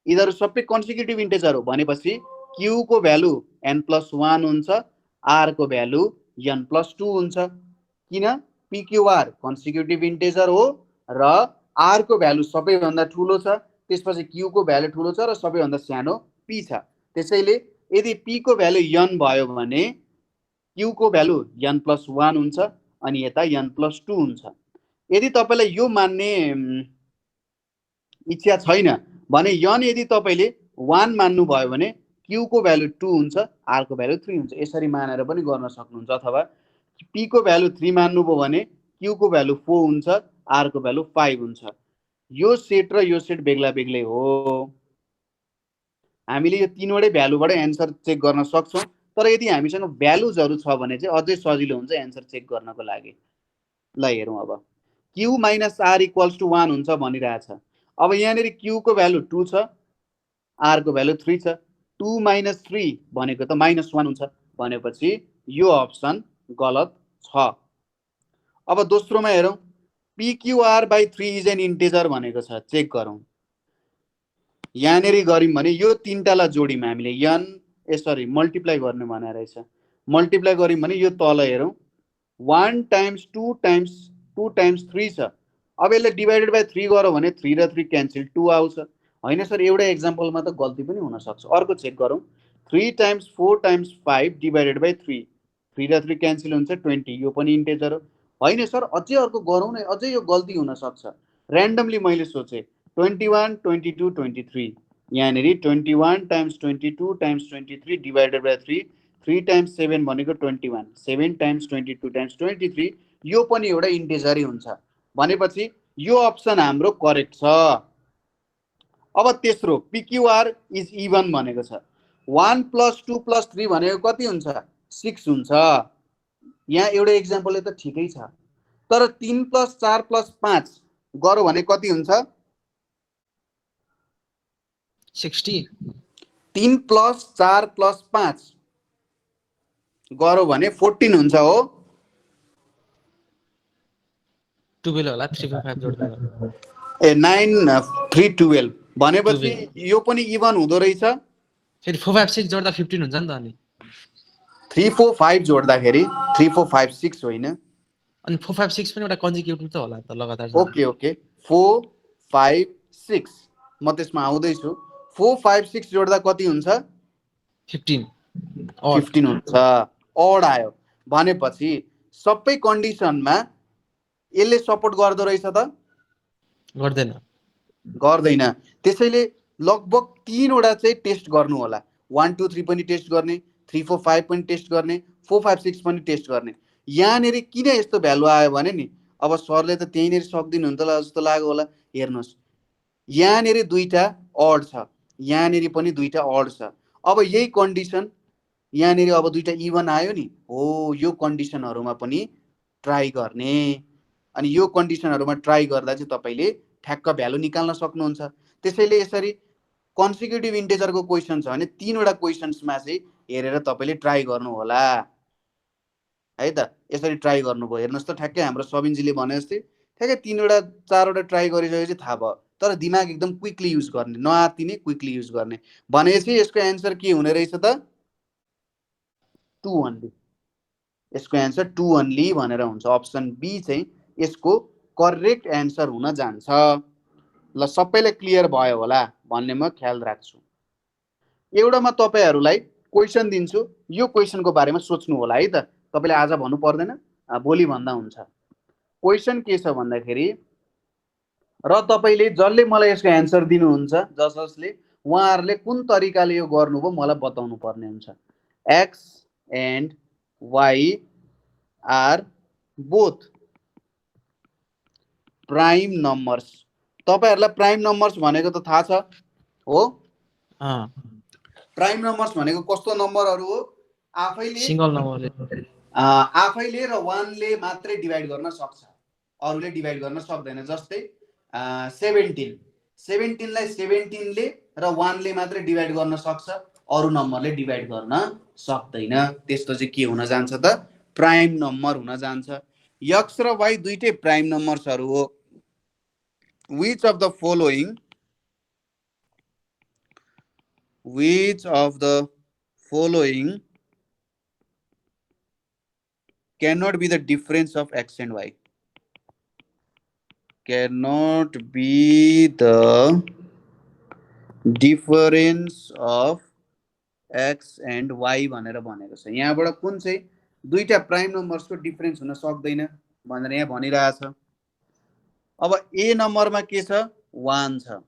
S1: यिनीहरू सबै कन्सिक्युटिभ इन्टेजर हो भनेपछि क्यू को भ्यालु n+1 हुन्छ, आर को भ्यालु n+2 हुन्छ। किन? PQR कन्सिक्युटिभ इन्टेजर हो र आर को भ्यालु सबैभन्दा ठुलो छ, त्यसपछि क्यू को भ्यालु ठुलो छ र सबैभन्दा सानो पी छ। त्यसैले यदि पी को भ्यालु n भयो भने क्यू को भ्यालु n+1 हुन्छ अनि यता n+2 हुन्छ। यदि तपाईलाई यो मान्ने इच्छा छैन भने n यदि तपाईले 1 मान्नु भयो भने क्यू को भ्यालु 2 हुन्छ, आर को भ्यालु 3 हुन्छ। यसरी मानेर पनि गर्न सक्नुहुन्छ। अथवा पी को भ्यालु 3 मान्नुभयो भने क्यू को भ्यालु 4 हुन्छ, आर को भ्यालु 5 हुन्छ। यो सेट र यो सेट बेग्ला बेग्लै हो। हामीले यो तीनवटै भ्यालुबाट एन्सर चेक गर्न सक्छौं, तर यदि हामीसँग भ्यालुजहरु छ भने चाहिँ अझै सजिलो हुन्छ एन्सर चेक गर्नको लागि। ल हेरौं अब। Q minus R equals to 1 हुन्छ भनिरहेछ। अब यहाँनिर क्यू को भ्यालु 2 छ, आर को भ्यालु 3 छ। 2 माइनस 3 भनेको त -1 हुन्छ भनेपछि यो अप्सन गलत छ। अब दोस्रोमा हेरौं, PQR by 3 is an integer भनेको छ। चेक गरौं। यहाँनिर गर्यौं भने यो तीनटालाई जोड्यौं हामीले, मल्टिप्लाई गर्ने भनेर रहेछ। मल्टिप्लाई गर्यौं भने यो तल हेरौं, 1 टाइम्स 2 टाइम्स 3 छ। अब यसले डिवाइडेड बाइ 3 गरौँ भने 3 र 3 क्यान्सल, 2 आउँछ। हैन सर, एउटा एक्जाम्पलमा त गल्ती पनि हुन सक्छ। अर्को चेक गरौँ, 3 टाइम्स 4 टाइम्स 5 डिवाइडेड बाइ 3, 3 र 3 क्यान्सल हुन्छ, 20, यो पनि इन्टेजर हो। हैन सर, अझै अर्को गरौँ न, अझै यो गल्ती हुन सक्छ। र्यान्डमली मैले सोचे 21 22 23, यहाँनिर 21 times 22 times 23 divided by 3, 3 times 7 भनेको 21, 7 टाइम्स 22 टाइम्स 23, यो पनि एउटा इन्टेजरै हुन्छ भनेपछि यो अप्सन हाम्रो करेक्ट छ। अब तेस्रो, PQR इज इभन भनेको छ। 1 + 2 + 3 भनेको कति हुन्छ? 6 हुन्छ। यहाँ एउटा एक्जाम्पलले त ठिकै छ, तर 3 + 4 + 5 गरौँ भने कति हुन्छ?
S3: 60।
S1: 3 + 4 + 5 गरौँ भने 14 हुन्छ हो।
S3: 12 होला, 3 5 जोड्दा।
S1: ए 9 3 12 भनेपछि यो पनि इभन हुँदो रहेछ।
S3: फेरि 4 5 6 जोड्दा 15 हुन्छ नि त अनि
S1: 3 4 5 जोड्दाखेरि 3 4 5 6 होइन।
S3: अनि 4 5 6 पनि एउटा कन्जिक्युटिभ त होला त लगातार जोड्दा।
S1: ओके ओके 4 5 6 म त्यसमा आउँदैछु। 4 5 6 जोड्दा कति हुन्छ?
S3: 15
S1: 15 हुन्छ। अड आयो भनेपछि सबै कन्डिसनमा यसले सपोर्ट गर्दो रहेछ त?
S3: गर्दैन।
S1: गर्दैन। त्यसैले लगभग 3 वटा चाहिँ टेस्ट गर्नु होला। 1 2 3 पनि टेस्ट गर्ने, 3 4 5 पनि टेस्ट गर्ने, 4 5 6 पनि टेस्ट गर्ने। यहाँनिर किन यस्तो भ्यालु आयो भने नि अब सरले त त्यहीँनिर सक्दिनु हुन्छ होला जस्तो लाग्यो होला। हेर्नुहोस् यहाँनिर दुईटा अड छ, यहाँनिर पनि दुईटा अड छ। अब यही कन्डिसन यहाँनिर अब दुईटा इभन आयो नि, हो यो कन्डिसनहरूमा पनि ट्राई गर्ने। अनि यो कन्डिसनहरूमा ट्राई गर्दा चाहिँ तपाईँले ठ्याक्क भ्यालु निकाल्न सक्नुहुन्छ। त्यसैले यसरी कन्सिक्युटिभ इन्टिजरको क्वेसन छ भने 3 वटा क्वेसन्समा चाहिँ हेरेर तपाईँले ट्राई गर्नु होला है त। यसरी ट्राई गर्नुभयो। हेर्नुहोस् त ठ्याक्कै हाम्रो सबिनजीले भने जस्तै ठ्याक्कै 3 वटा 4 वटा ट्राई गरिसकेपछि थाहा भयो। तर दिमाग एकदम क्विकली युज गर्ने, नआत्तिने, क्विकली युज गर्ने। भनेपछि यसको एन्सर के हुने रहेछ त? 2 ओन्ली। यसको एन्सर 2 ओन्ली भनेर हुन्छ। अप्सन बी चाहिँ यसको करेक्ट एन्सर हुन जान्छ। ल सबैलाई क्लियर भयो होला भन्ने म ख्याल राख्छु। एउटा म तपाईहरुलाई क्वेसन दिन्छु, यो क्वेसनको बारेमा सोच्नु होला है त। तपाईले आज भन्नु पर्दैन, भोलि भन्दा हुन्छ। क्वेसन के छ भन्दाखेरि र तपाईले जसले मलाई यसको एन्सर दिनुहुन्छ, जसले उहाँहरुले कुन तरिकाले यो गर्नुभयो मलाई बताउनु पर्ने हुन्छ। x and y are both prime numbers. तपाईहरुलाई प्राइम नम्बर्स भनेको त थाहा छ हो? प्राइम नम्बर्स भनेको कस्तो नम्बरहरु हो? आफैले
S3: सिंगल नम्बरले
S1: आफैले र 1 ले मात्रै डिवाइड गर्न सक्छ, अरुले डिवाइड गर्न सक्दैन। जस्तै 17 लाई 17 ले र 1 ले मात्रै डिवाइड गर्न सक्छ, अरु नम्बरले डिवाइड गर्न सक्दैन। त्यस्तो चाहिँ के हुन जान्छ त? प्राइम नम्बर हुन जान्छ। x र y दुईटै प्राइम नम्बर्सहरु हो। Which of the following cannot be the difference of x and y? Cannot be the difference of x and y भनेर भनेको छ। यहाँबाट कुन चाहिँ दुईटा प्राइम नम्बर्सको डिफरेन्स हुन सक्दैन भनेर यहाँ भनिरहेछ। अब ए नम्बरमा के छ? 1 छ,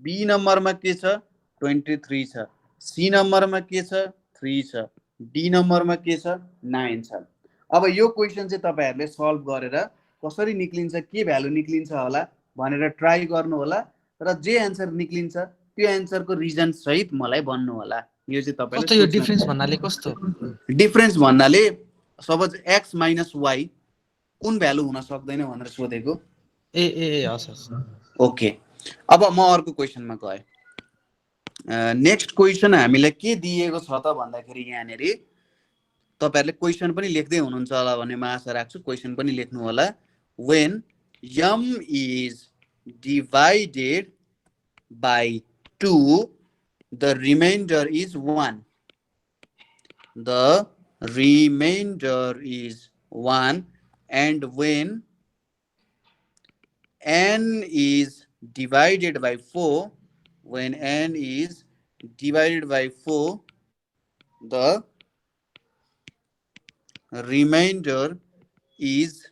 S1: बी नम्बरमा के छ? 23 छ, सी नम्बरमा के छ? 3 छ, डी नम्बरमा के छ? 9 छ। अब यो क्वेसन चाहिँ तपाईहरुले सल्भ गरेर कसरी निक्लिन्छ, के भ्यालु निक्लिन्छ होला भनेर ट्राई गर्नु होला र जे एन्सर निक्लिन्छ त्यो एन्सरको रिजन सहित मलाई भन्नु होला। यो चाहिँ तपाईले
S3: कस्तो यो डिफरेन्स भन्नाले कस्तो?
S1: डिफरेन्स भन्नाले सपोज x माइनस y कुन भ्यालु हुन सक्दैन भनेर सोधेको।
S3: ए हस्।
S1: ओके, अब म अर्को क्वेसनमा गए। नेक्स्ट क्वेसन हामीलाई के दिएको छ त भन्दाखेरि यहाँनेर तपाईहरुले क्वेसन पनि लेख्दै हुनुहुन्छ होला भन्ने म आशा राख्छु। क्वेसन पनि लेख्नु होला। When m is divided by 2, the remainder is 1. The remainder is 1. And when n is divided by 4, when n is divided by 4, the remainder is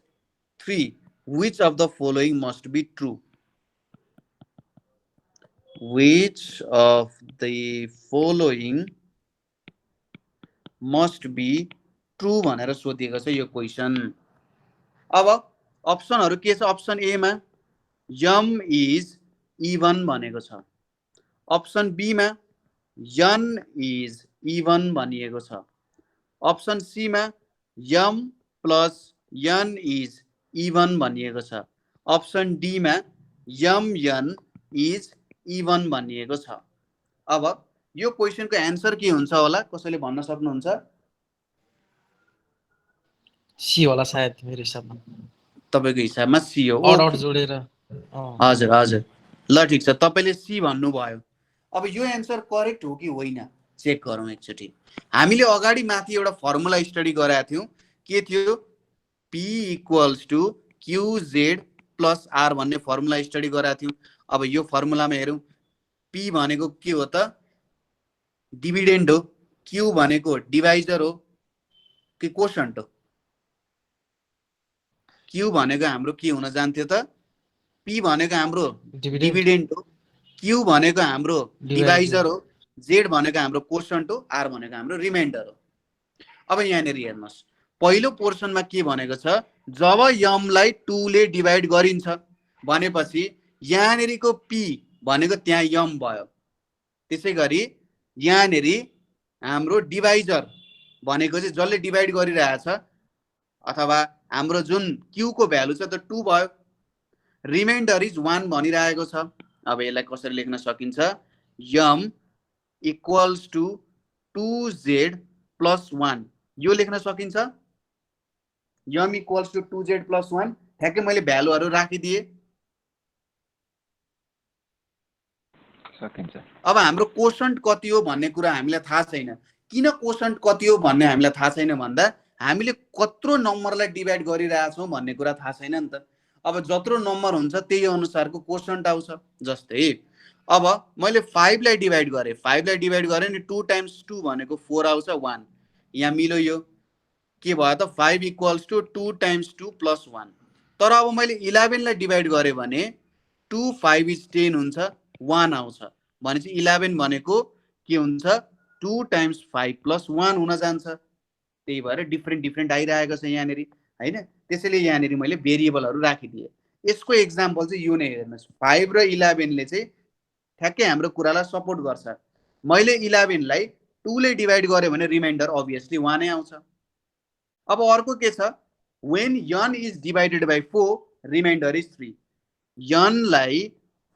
S1: 3. Which of the following must be true? Which of the following must be true भनेर सोधिएको छ यो question. अब अप्सनहरु के छ? Option A मा m is even भनेको छ, अप्सन बी मा n is even भनिएको छ, अप्सन सी मा m plus n is even भनिएको छ, अप्सन डी मा mn is even भनिएको छ। अब यो क्वेसनको एन्सर के हुन्छ होला कसैले भन्न सक्नुहुन्छ?
S3: सी होला सायद मेरो हिसाबमा।
S1: तपाईको हिसाबमा सी हो।
S3: अड जोडेर
S1: हजुर हजुर ल ठिक छ तपाईले सी भन्नुभयो अब यो एन्सर करेक्ट हो कि होइन चेक गरौँ एकचोटि हामीले अगाडि माथि एउटा फर्मुला स्टडी गराएको थियौँ के थियो P equals to QZ plus R भन्ने फर्मुला स्टडी गराएको थियौँ अब यो फर्मुलामा हेरौँ P भनेको के हो त डिभिडेन्ड हो Q भनेको डिभाइजर हो कि कोशन्ट हो Q भनेको हाम्रो के हुन जान्थ्यो त P भनेको हाम्रो डिभिडेन्ड हो Q भनेको हाम्रो डिभाइजर हो Z भनेको हाम्रो कोशन्ट हो R भनेको हाम्रो रिमाइन्डर हो अब यहाँनिर हेर्नुहोस् पहिलो पोर्सनमा के भनेको छ जब यमलाई 2 ले डिभाइड गरिन्छ भनेपछि यहाँनिरको P भनेको त्यहाँ यम भयो त्यसैगरी यहाँनिर हाम्रो डिभाइजर भनेको चाहिँ जसले डिभाइड गरिरहेछ अथवा हाम्रो जुन Q को भ्यालु छ त 2 भयो रिमाइन्डर इज 1 भनिरहेको छ अब यसलाई कसरी लेख्न सकिन्छ यम इक्वल्स टु 2Z प्लस 1 यो लेख्न सकिन्छ यम इक्वल्स टु 2Z प्लस 1 ठ्याक्कै मैले भ्यालुहरू राखिदिए
S5: सकिन्छ
S1: अब हाम्रो कोशन्ट कति हो भन्ने कुरा हामीलाई थाहा छैन किन कोशन्ट कति हो भन्ने हामीलाई थाहा छैन भन्दा हामीले कत्रो नम्बरलाई डिभाइड गरिरहेछौँ भन्ने कुरा थाहा छैन नि त अब जत्रो नम्बर हुन्छ त्यही अनुसारको कोशन्ट आउँछ जस्तै अब मैले 5 लाई डिभाइड गरेँ 5 लाई डिभाइड गरेँ नि 2 टाइम्स 2 भनेको 4 आउँछ 1 यहाँ मिल्यो यो के भयो त 5 इक्वल्स टु 2 टाइम्स 2 प्लस 1 तर अब मैले 11 लाई डिभाइड गरेँ भने 2 5 इज 10 हुन्छ 1 आउँछ भनेपछि 11 भनेको के हुन्छ 2 टाइम्स 5 प्लस 1 हुन जान्छ त्यही भएर डिफ्रेन्ट आइरहेको छ यहाँनिर हैन त्यसैले यहाँनिर मैले भेरिएबलहरू राखिदिएँ यसको एक्जाम्पल चाहिँ यो नै हेर्नुहोस् 5 र 11 ले चाहिँ ठ्याक्कै हाम्रो कुरालाई सपोर्ट गर्छ मैले 11 लाई 2 ले डिभाइड गरेँ भने रिमाइन्डर अभियसली 1 नै आउँछ अब अर्को के छ when n is divided by 4 reminder is 3 n लाई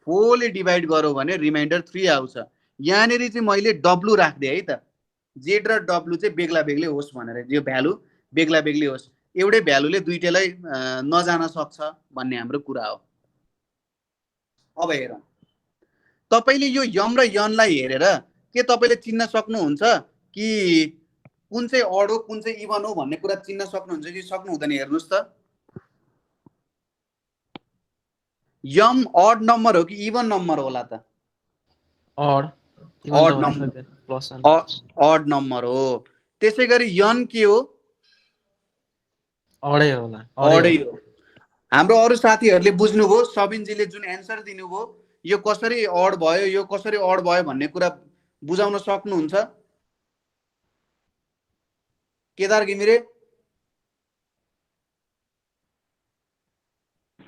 S1: 4 ले डिभाइड गरौँ भने रिमाइन्डर 3 आउँछ यहाँनिर चाहिँ मैले w राख्दिएँ है त z र w चाहिँ बेग्ला बेग्लै होस् भनेर यो भ्यालु बेग्ला बेग्लै होस् एउटै भ्यालुले दुईटैलाई नजान सक्छ भन्ने हाम्रो कुरा हो अब हेरौँ तपाईले यो यम र यन लाई हेरेर के तपाईले चिन्न सक्नुहुन्छ कि कुन चाहिँ अड हो कुन चाहिँ इभन हो भन्ने कुरा चिन्न सक्नुहुन्छ कि सक्नु हुँदैन हेर्नुस् त यम अड नम्बर हो कि इभन नम्बर होला त
S3: odd
S1: number
S3: plus
S1: odd number हो त्यसैगरी यन के हो
S3: अडै होला
S1: अडै हो हाम्रो अरु साथीहरुले बुझ्नुभयो सबिनजीले जुन एन्सर दिनुभयो यो कसरी अड भयो यो कसरी अड भयो भन्ने कुरा बुझाउन सक्नुहुन्छ केदार घिमिरे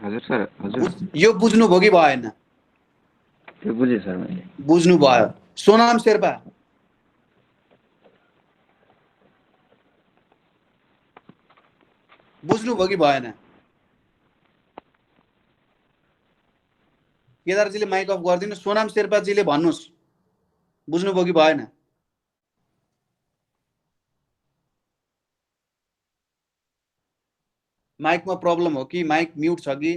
S5: हजुर सर हजुर
S1: यो बुझ्नुभयो कि भएन
S5: त्यो बुझे सर मैले
S1: बुझ्नु भयो सोनाम शेर्पा बुझ्नुभयो कि भएन केदारजीले माइक अफ गरिदिनु सोनाम शेर्पाजीले भन्नुस् बुझ्नुभयो कि भएन माइकमा प्रब्लम हो कि माइक म्युट छ कि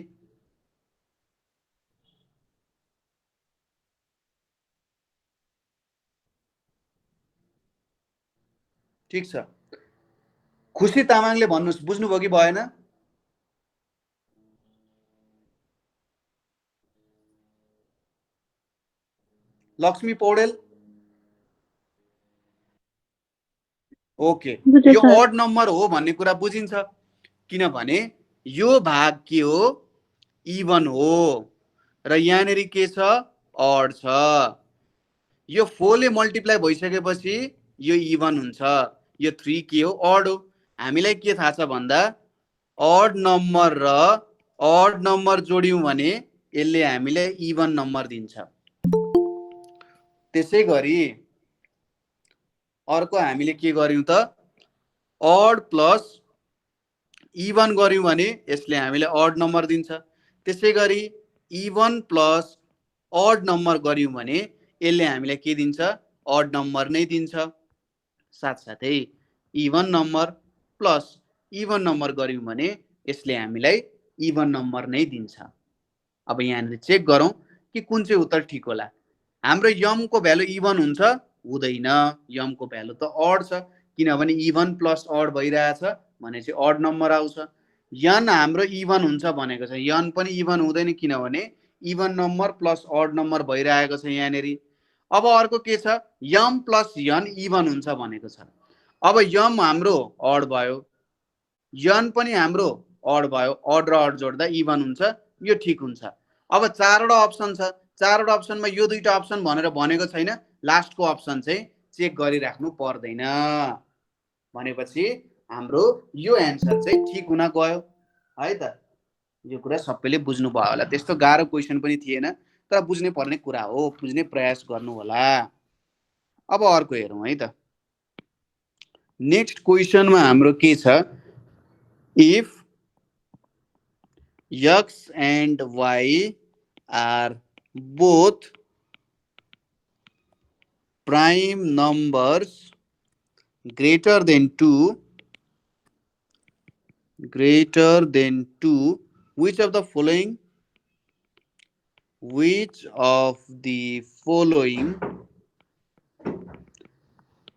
S1: ठीक छ खुसी तामाङले भन्नुस् बुझ्नुभयो कि भएन लक्ष्मी पौडेल ओके यो अड नम्बर हो भन्ने कुरा बुझिन्छ किनभने यो भाग के हो इभन हो र यहाँनेरि के छ अड छ यो 4 ले मल्टिप्लाई भइसकेपछि यो इभन हुन्छ यो 3 के हो अड हो हामीलाई के थाहा छ भन्दा अड नम्बर र अड नम्बर जोड्यौं भने यसले हामीलाई इभन नम्बर दिन्छ त्यसैगरी अर्को हामीले के गर्यौं त अड प्लस इभन गर्यौं भने यसले हामीलाई अड नम्बर दिन्छ त्यसैगरी इभन प्लस अड नम्बर गर्यौं भने यसले हामीलाई के दिन्छ अड नम्बर नै दिन्छ साथसाथै even number plus even number गर्यौं भने यसले हामीलाई इभन नम्बर नै दिन्छ अब यहाँनिर चेक गरौँ कि कुन चाहिँ उत्तर ठिक होला। हाम्रो यम को भ्यालु इभन हुन्छ हुँदैन, यम को भ्यालु त अड छ किनभने इभन प्लस अड भइरहेछ भने चाहिँ अड नम्बर आउँछ। यन हाम्रो इभन हुन्छ भनेको छ, यन पनि इभन हुँदैन किनभने even number plus odd number भइरहेको छ यहाँनिर। अब अर्को के छ, यम प्लस यन इभन हुन्छ भनेको छ। अब यम हाम्रो अड भयो, यन पनि हाम्रो अड भयो, अड र अड जोड्दा इभन हुन्छ, यो ठिक हुन्छ। अब चारवटा अप्सन छ, चारवटा अप्सनमा यो दुईटा अप्सन भनेर भनेको छैन, लास्टको अप्सन चाहिँ चेक गरिराख्नु पर्दैन भनेपछि हाम्रो यो एन्सर चाहिँ ठिक हुन गयो है त। यो कुरा सबैले बुझ्नु भयो होला, त्यस्तो गाह्रो क्वेसन पनि थिएन तर बुझ्नै पर्ने कुरा हो, बुझ्ने प्रयास गर्नु होला। अब अर्को हेरौँ है त। नेक्स्ट क्वेसनमा हाम्रो के छ, if x and y are both prime numbers greater than 2, which of the following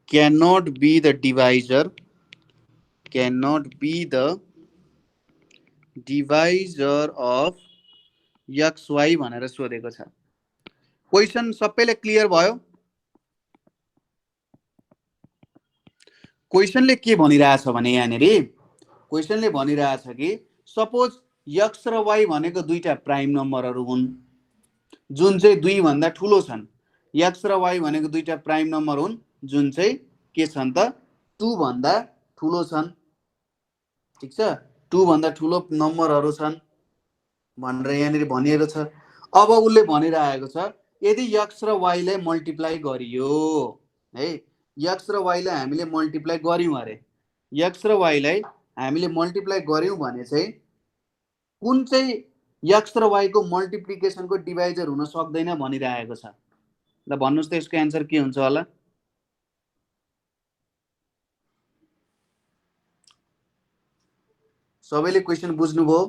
S1: cannot be the divisor of xy भनेर सोधेको छ। क्वेसन सबैले क्लियर भयो? क्वेसनले के भनिरहेछ भने यहाँनिर क्वेसनले भनिरहेछ कि सपोज x र y भनेको दुईटा प्राइम नम्बरहरू हुन् जुन चाहिँ 2 भन्दा ठुलो छन्। x र y भनेको दुईटा प्राइम नम्बर हुन् जुन चाहिँ के छन् त 2 भन्दा ठुलो छन्। ठीक छ, 2 भन्दा ठुलो नम्बरहरू छन् भनेर यहाँनिर भनिएको छ। अब उसले भनिरहेको छ यदि x र y लाई मल्टिप्लाई गरियो है, x र y लाई हामीले मल्टिप्लाई गर्यौं अरे, x र y लाई हामीले मल्टिप्लाई गर्यौं भने चाहिँ कुन चाहिँ x र y को मल्टिप्लिकेसन को डिभाइजर हुन सक्दैन भनिरहेको छ। ल भन्नुस् त यसको एन्सर के हुन्छ होला? सबैले क्वेसन बुझ्नुभयो?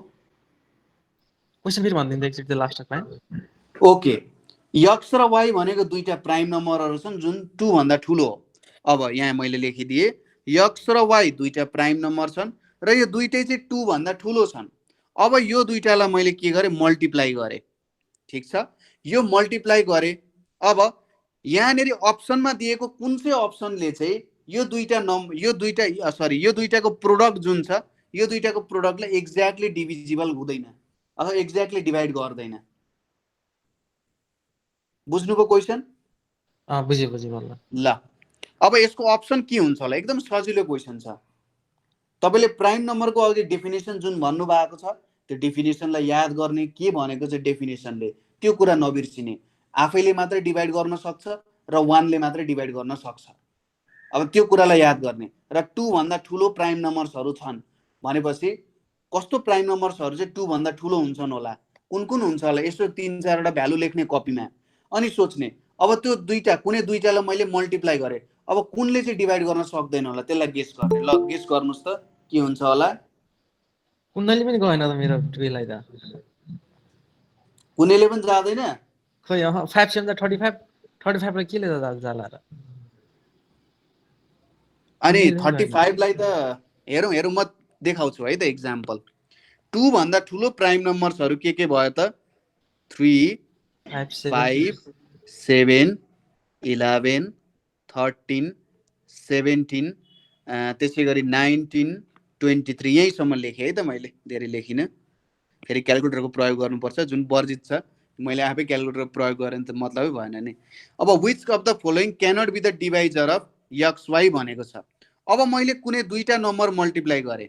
S3: क्वेसन फेरि भन्दिनु एकचोटि लास्ट टाइम।
S1: ओके, x र y भनेको दुईटा प्राइम नम्बरहरू छन् जुन 2 भन्दा ठुलो हो। अब यहाँ मैले लेखिदिए x र y दुईटा प्राइम नम्बर छन् र यो दुईटै चाहिँ 2 भन्दा ठुलो छन्। अब यो दुईटालाई मैले के गरे, मल्टिप्लाई गरे। ठीक छ, यो मल्टिप्लाई गरे। अब यहाँनिर अप्सनमा दिएको कुन चाहिँ अप्सनले चाहिँ यो दुईटाको प्रोडक्ट जुन छ यो दुईटाको प्रोडक्टलाई एक्ज्याक्टली डिभिजिबल हुँदैन अथवा एक्ज्याक्टली डिभाइड गर्दैन। बुझ्नुभयो क्वेसन?
S3: बुझे बल्ल।
S1: ल अब यसको अप्सन के हुन्छ होला? एकदम सजिलो क्वेसन छ। तपाईले प्राइम नम्बरको अघि डेफिनेसन जुन भन्नु भएको छ त्यो डेफिनेसनलाई याद गर्ने, के भनेको छ डेफिनेसनले त्यो कुरा नबिर्सिने। आफैले मात्रै डिभाइड गर्न सक्छ र 1 ले मात्रै डिभाइड गर्न सक्छ। अब त्यो कुरालाई याद गर्ने र 2 भन्दा ठुलो प्राइम नम्बर्सहरू छन् भनेपछि कस्तो प्राइम नम्बर्सहरू चाहिँ 2 भन्दा ठुलो हुन्छन् होला, कुन कुन हुन्छ होला, यसो 3-4 वटा भ्यालु लेख्ने कपीमा अनि सोच्ने। अब त्यो दुईटा कुनै दुईटालाई मैले मल्टिप्लाई गरे, अब कुनले चाहिँ डिभाइड गर्न सक्दैन होला त्यसलाई गेस गर्ने। ल गेस गर्नुस् त के हुन्छ होला?
S3: कुनैले पनि गएन त मेरो 2 लाई त।
S1: कुनैले पनि जाँदैन?
S3: खोइ 5 7 35 लाई केले जाला र?
S1: अनि 35 लाई त हेरौँ म देखाउँछु है त एक्जाम्पल। 2 भन्दा ठुलो प्राइम नम्बर्सहरू के भयो त? 3 5 7 11 13 17 त्यसै गरी 19 23 यहीँसम्म लेखेँ है त मैले, धेरै लेखिनँ। फेरि क्यालकुलेटरको प्रयोग गर्नुपर्छ जुन वर्जित छ, मैले आफै क्यालकुलेटर प्रयोग गरेँ त मतलबै भएन नि। अब which of the following cannot be the divisor of XY भनेको छ। अब मैले कुनै दुईटा नम्बर मल्टिप्लाई गरेँ,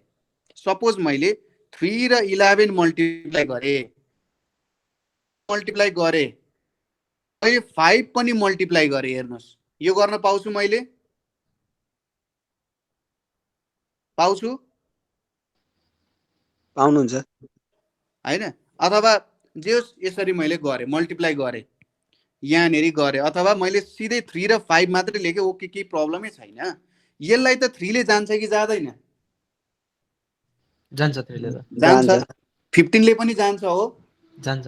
S1: सपोज मैले 3 र 11 मल्टिप्लाई गरेँ, मैले 5 पनि मल्टिप्लाई गरेँ। हेर्नुहोस् यो गर्न पाउँछु मैले? पाउँछु?
S6: पाउनुहुन्छ
S1: हैन? अथवा जे यसरी मैले गरेँ, मल्टिप्लाई गरेँ, यहाँनिर गरेँ, अथवा मैले सिधै 3 र 5 मात्रै लेखेँ, ओके केही प्रब्लमै छैन। यसलाई त 3 ले जान्छ कि जाँदैन?
S3: जान्छ 3 ले त।
S1: जान्छ। 15 ले पनि जान्छ हो?
S3: जान्छ।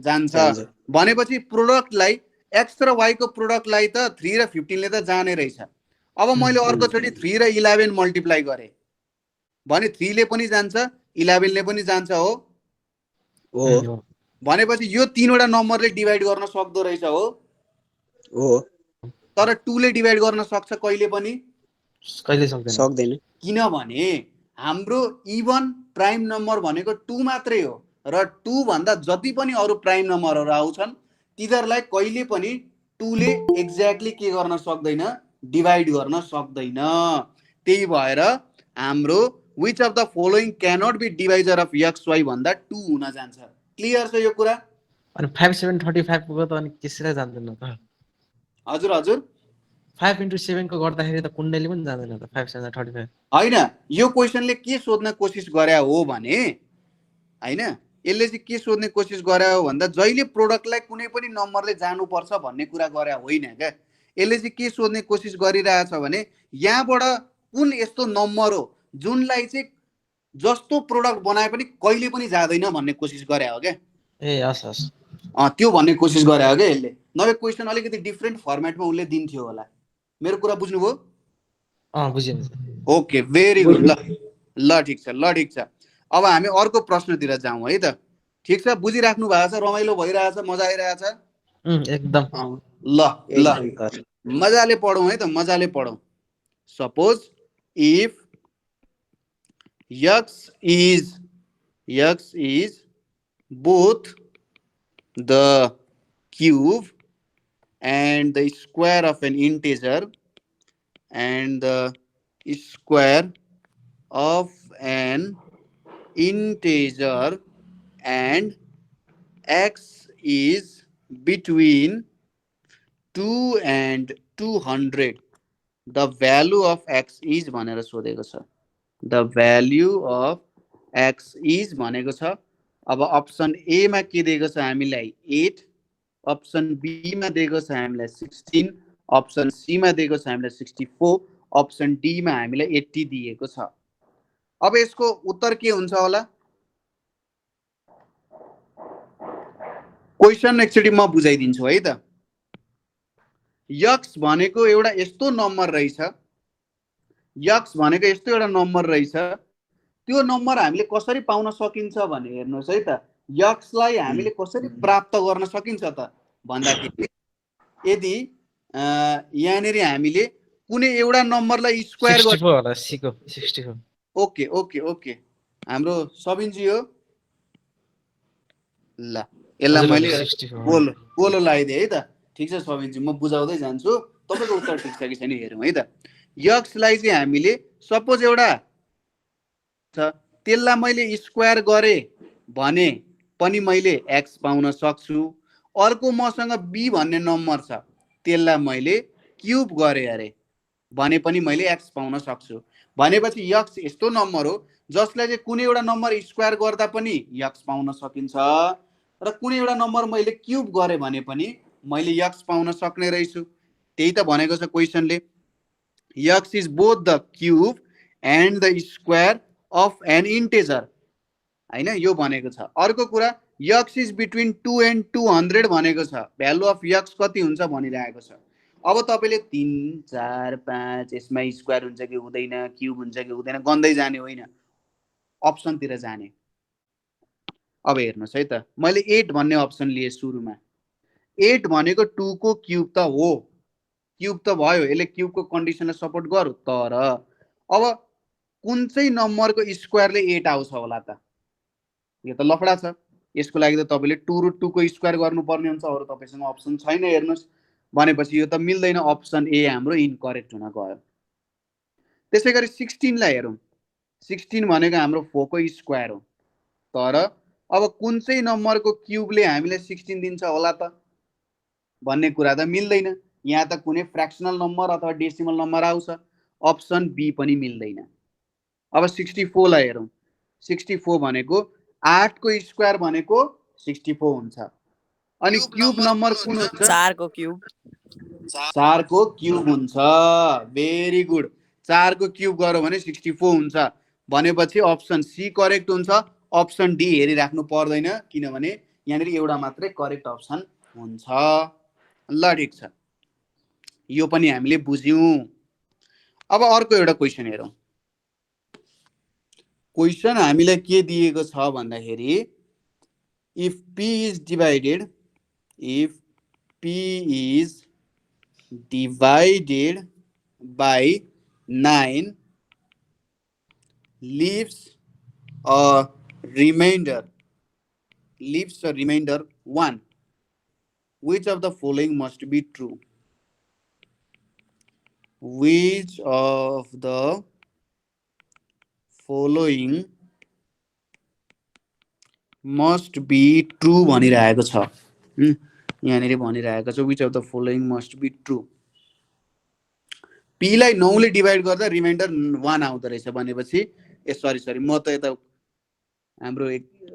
S1: जान्छ
S6: जान्छ।
S1: भनेपछि प्रोडक्टलाई x र y को प्रोडक्टलाई त 3 र 15 ले त जाने रहेछ। अब मैले अर्कोचोटि 3 र 11 मल्टिप्लाई गरे भने 3 ले पनि जान्छ 11 ले पनि जान्छ हो
S6: हो
S1: भनेपछि यो तीनवटा नम्बरले डिभाइड गर्न सक्दो रहेछ हो
S6: हो
S1: तर 2 ले डिभाइड गर्न सक्छ कहिले पनि
S3: कहिले सक्दैन
S6: सक्दैन।
S1: किनभने हाम्रो इभन प्राइम नम्बर भनेको 2 मात्रै हो र 2 भन्दा जति पनि अरु प्राइम नम्बरहरु आउँछन् तिनीहरुलाई कहिले पनि 2 ले एक्ज्याक्टली के गर्न सक्दैन डिभाइड गर्न सक्दैन। त्यही भएर हाम्रो which of the following cannot be divisor of xy भन्दा 2 हुन जान्छ। क्लियर छ यो कुरा?
S3: अनि 5 7 35 को त अनि त्यसैले जान्दैन त
S1: हजुर हजुर
S3: 5 * 7 को गर्दाखेरि त कुण्डली पनि जाँदैन त 5 7 35
S1: हैन यो क्वेशनले के सोध्न कोसिस गरे हो भने हैन यसले चाहिँ के सोध्ने कोसिस गरे हो भन्दा जहिले प्रोडक्टलाई कुनै पनि नम्बरले जानु पर्छ भन्ने कुरा गरे होइन के यसले चाहिँ के सोध्ने कोसिस गरिरहेछ भने यहाँबाट कुन यस्तो नम्बर हो जुनलाई चाहिँ जस्तो प्रोडक्ट बनाए पनि कहिले पनि जादैन भन्ने कोसिस गरे हो के
S3: ए हस् हस्
S1: त्यो भन्ने कोसिस गरे हो के यसले नभए क्वेशन अलिकति डिफरेन्ट फर्मेटमा उले दिन्थ्यो होला। मेरो कुरा बुझ्नुभयो?
S3: बुझेँ
S1: ओके भेरी गुड ल ठीक छ अब हामी अर्को प्रश्नतिर जाउँ है त। ठीक छ बुझिराख्नु भएको छ रमाइलो भइरहेछ मजा आइरहेछ
S3: एकदम
S1: ल मजाले पढौँ है त मजाले पढौँ। Suppose if x is both the cube and the square of an integer and the square of an integer and x is between 2 and 200 the value of x is भनेर सोधेको छ। the value of x is भनेको छ। अब option A मा के दिएको छ हामीलाई 8 अप्सन बी मा दिएको छ हामीलाई 16 अप्सन सी मा दिएको छ हामीलाई 64 अप्सन डी मा हामीलाई 80 दिएको छ। अब यसको उत्तर के हुन्छ होला क्वेशन एकचोटी म बुझाइदिन्छु है त। x भनेको एउटा यस्तो नम्बर रहेछ x भनेको यस्तो एउटा नम्बर रहेछ त्यो नम्बर हामीले कसरी पाउन सकिन्छ भने हेर्नुस् है त x लाई हामीले कसरी प्राप्त गर्न सकिन्छ त भन्दाखेरि यदि यहाँनेरि हामीले कुनै एउटा नम्बरलाई स्क्वायर
S3: 64 होला सी को 64
S1: ओके ओके ओके हाम्रो सबिनजी हो ल यसलाई मैले गोलो लगाइदिए है त। ठीक छ सबिनजी म बुझाउँदै जान्छु तपाईको उत्तर ठीक छ कि छैन हेरौँ है त। x लाई चाहिँ हामीले सपोज एउटा छ त्यसलाई मैले स्क्वायर गरे भने पनि मैले x पाउन सक्छु। अर्को मसँग b भन्ने नम्बर छ त्यसलाई मैले क्यूब गरे अरे भने पनि मैले x पाउन सक्छु। भनेपछि x यस्तो नम्बर हो जसलाई चाहिँ कुनै एउटा नम्बर स्क्वायर गर्दा पनि x पाउन सकिन्छ र कुनै एउटा नम्बर मैले क्यूब गरे भने पनि मैले x पाउन सक्ने रहेछु। त्यही त भनेको छ क्वेशनले x is both the cube and the square of an integer हैन यो भनेको छ। अर्को कुरा x is between 2 and 200 भनेको छ भ्यालु अफ x कति हुन्छ भनिरहेको छ। अब तपाईले 3 4 5 यसमा स्क्वायर हुन्छ कि हुँदैन क्यूब हुन्छ कि हुँदैन गन्दै जाने होइन अप्सन तिर जाने। अब हेर्नुस् है त मैले 8 भन्ने अप्सन लिए सुरुमा 8 भनेको 2 को क्यूब त हो क्यूब त भयो यसले क्यूब को कन्डिसनलाई सपोर्ट गर्यो तर अब कुन चाहिँ नम्बरको स्क्वायरले 8 आउँछ होला त यो त लफडा छ। यसको लागि त तपाईले 2√2 को स्क्वायर गर्नुपर्ने हुन्छ अरु तपाईसँग अप्सन छैन हेर्नुस् भनेपछि यो त मिल्दैन अप्सन ए हाम्रो इनकरेक्ट हुन गयो। त्यसैगरी 16 लाई हेरौं 16 भनेको हाम्रो 4 को स्क्वायर हो तर अब कुन चाहिँ नम्बरको क्यूबले हामीलाई 16 दिन्छ होला त भन्ने कुरा त मिल्दैन। यहाँ त कुनै फ्र्याक्सनल नम्बर अथवा डेसिमल नम्बर आउँछ अप्सन बी पनि मिल्दैन। अब 64 लाई हेरौं 64 भनेको 8 को स्क्वायर भनेको 64 हुन्छ अनि क्यूब नम्बर कुन हुन्छ
S7: 4 को क्यूब
S1: 4 को क्यूब हुन्छ। भेरी गुड 4 को क्यूब गर्यो भने 64 हुन्छ भनेपछि अप्सन सी करेक्ट हुन्छ। अप्सन डी हेरिराख्नु पर्दैन किनभने यहाँनिर एउटा मात्रै करेक्ट अप्सन हुन्छ। ल ठिक छ, यो पनि हामीले बुझ्यौँ। अब अर्को एउटा क्वेसन हेरौँ। क्वेसन हामीलाई के दिएको छ भन्दाखेरि if p is divided by 9 leaves a remainder 1, which of the following must be true? Which of the following must be true भनिरहेको छ। यहाँनिर भनिरहेको छ which of the following must be true। p लाई 9 ले डिभाइड गर्दा reminder 1 आउँदो रहेछ भनेपछि सरी म त यता हाम्रो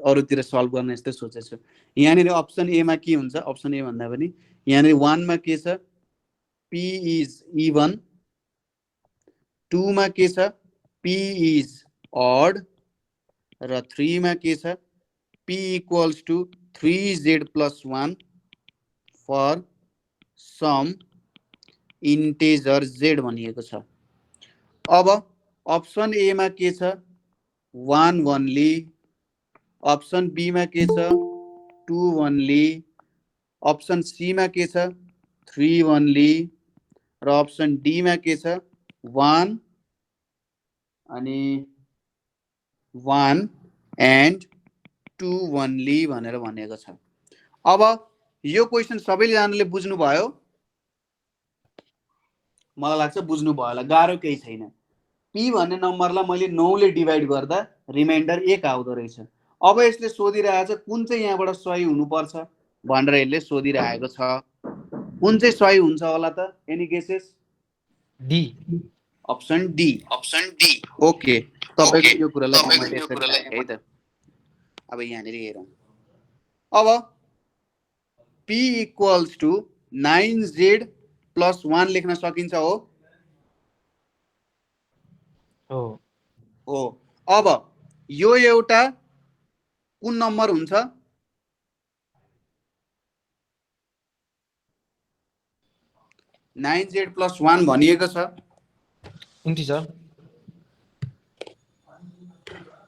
S1: अरूतिर सल्भ गर्न यस्तै सोचेछु। यहाँनिर अप्सन ए मा के हुन्छ? अप्सन ए भन्दा पनि यहाँनिर 1 मा के छ? p is even, 2 मा के छ? p is odd, र 3 मा के छ? p equals to 3z plus 1 for some integer z भनिएको छ। अब अप्सन ए मा के छ? 1 only, अप्सन बी मा के छ? 2 only, अप्सन सी मा के छ? 3 only, र अप्सन डी मा के छ? 1 अनि 1 and 2 only भनेर भनेको छ। अब यो क्वेसन सबैजनाले बुझ्नु भयो? मलाई लाग्छ बुझ्नु भयो होला, गाह्रो केही छैन। p भन्ने नम्बरलाई मैले 9 ले डिभाइड गर्दा रिमाइन्डर 1 आउँदो रहेछ। अब यसले सोधिरहेछ कुन चाहिँ यहाँबाट सही हुनुपर्छ भनेर यसले सोधिरहेको छ। कुन चाहिँ सही हुन्छ होला त? Any guesses?
S3: D.
S1: Option D. Okay, तपाईको यो कुरालाई मैले यसरी है त। अब यहाँनिर हेरौँ। अब p equals to 9z plus 1 लेख्न सकिन्छ हो? हो। अब यो एउटा कुन नम्बर हुन्छ? 9z plus 1 भनिएको छ।
S3: इन्टिजर।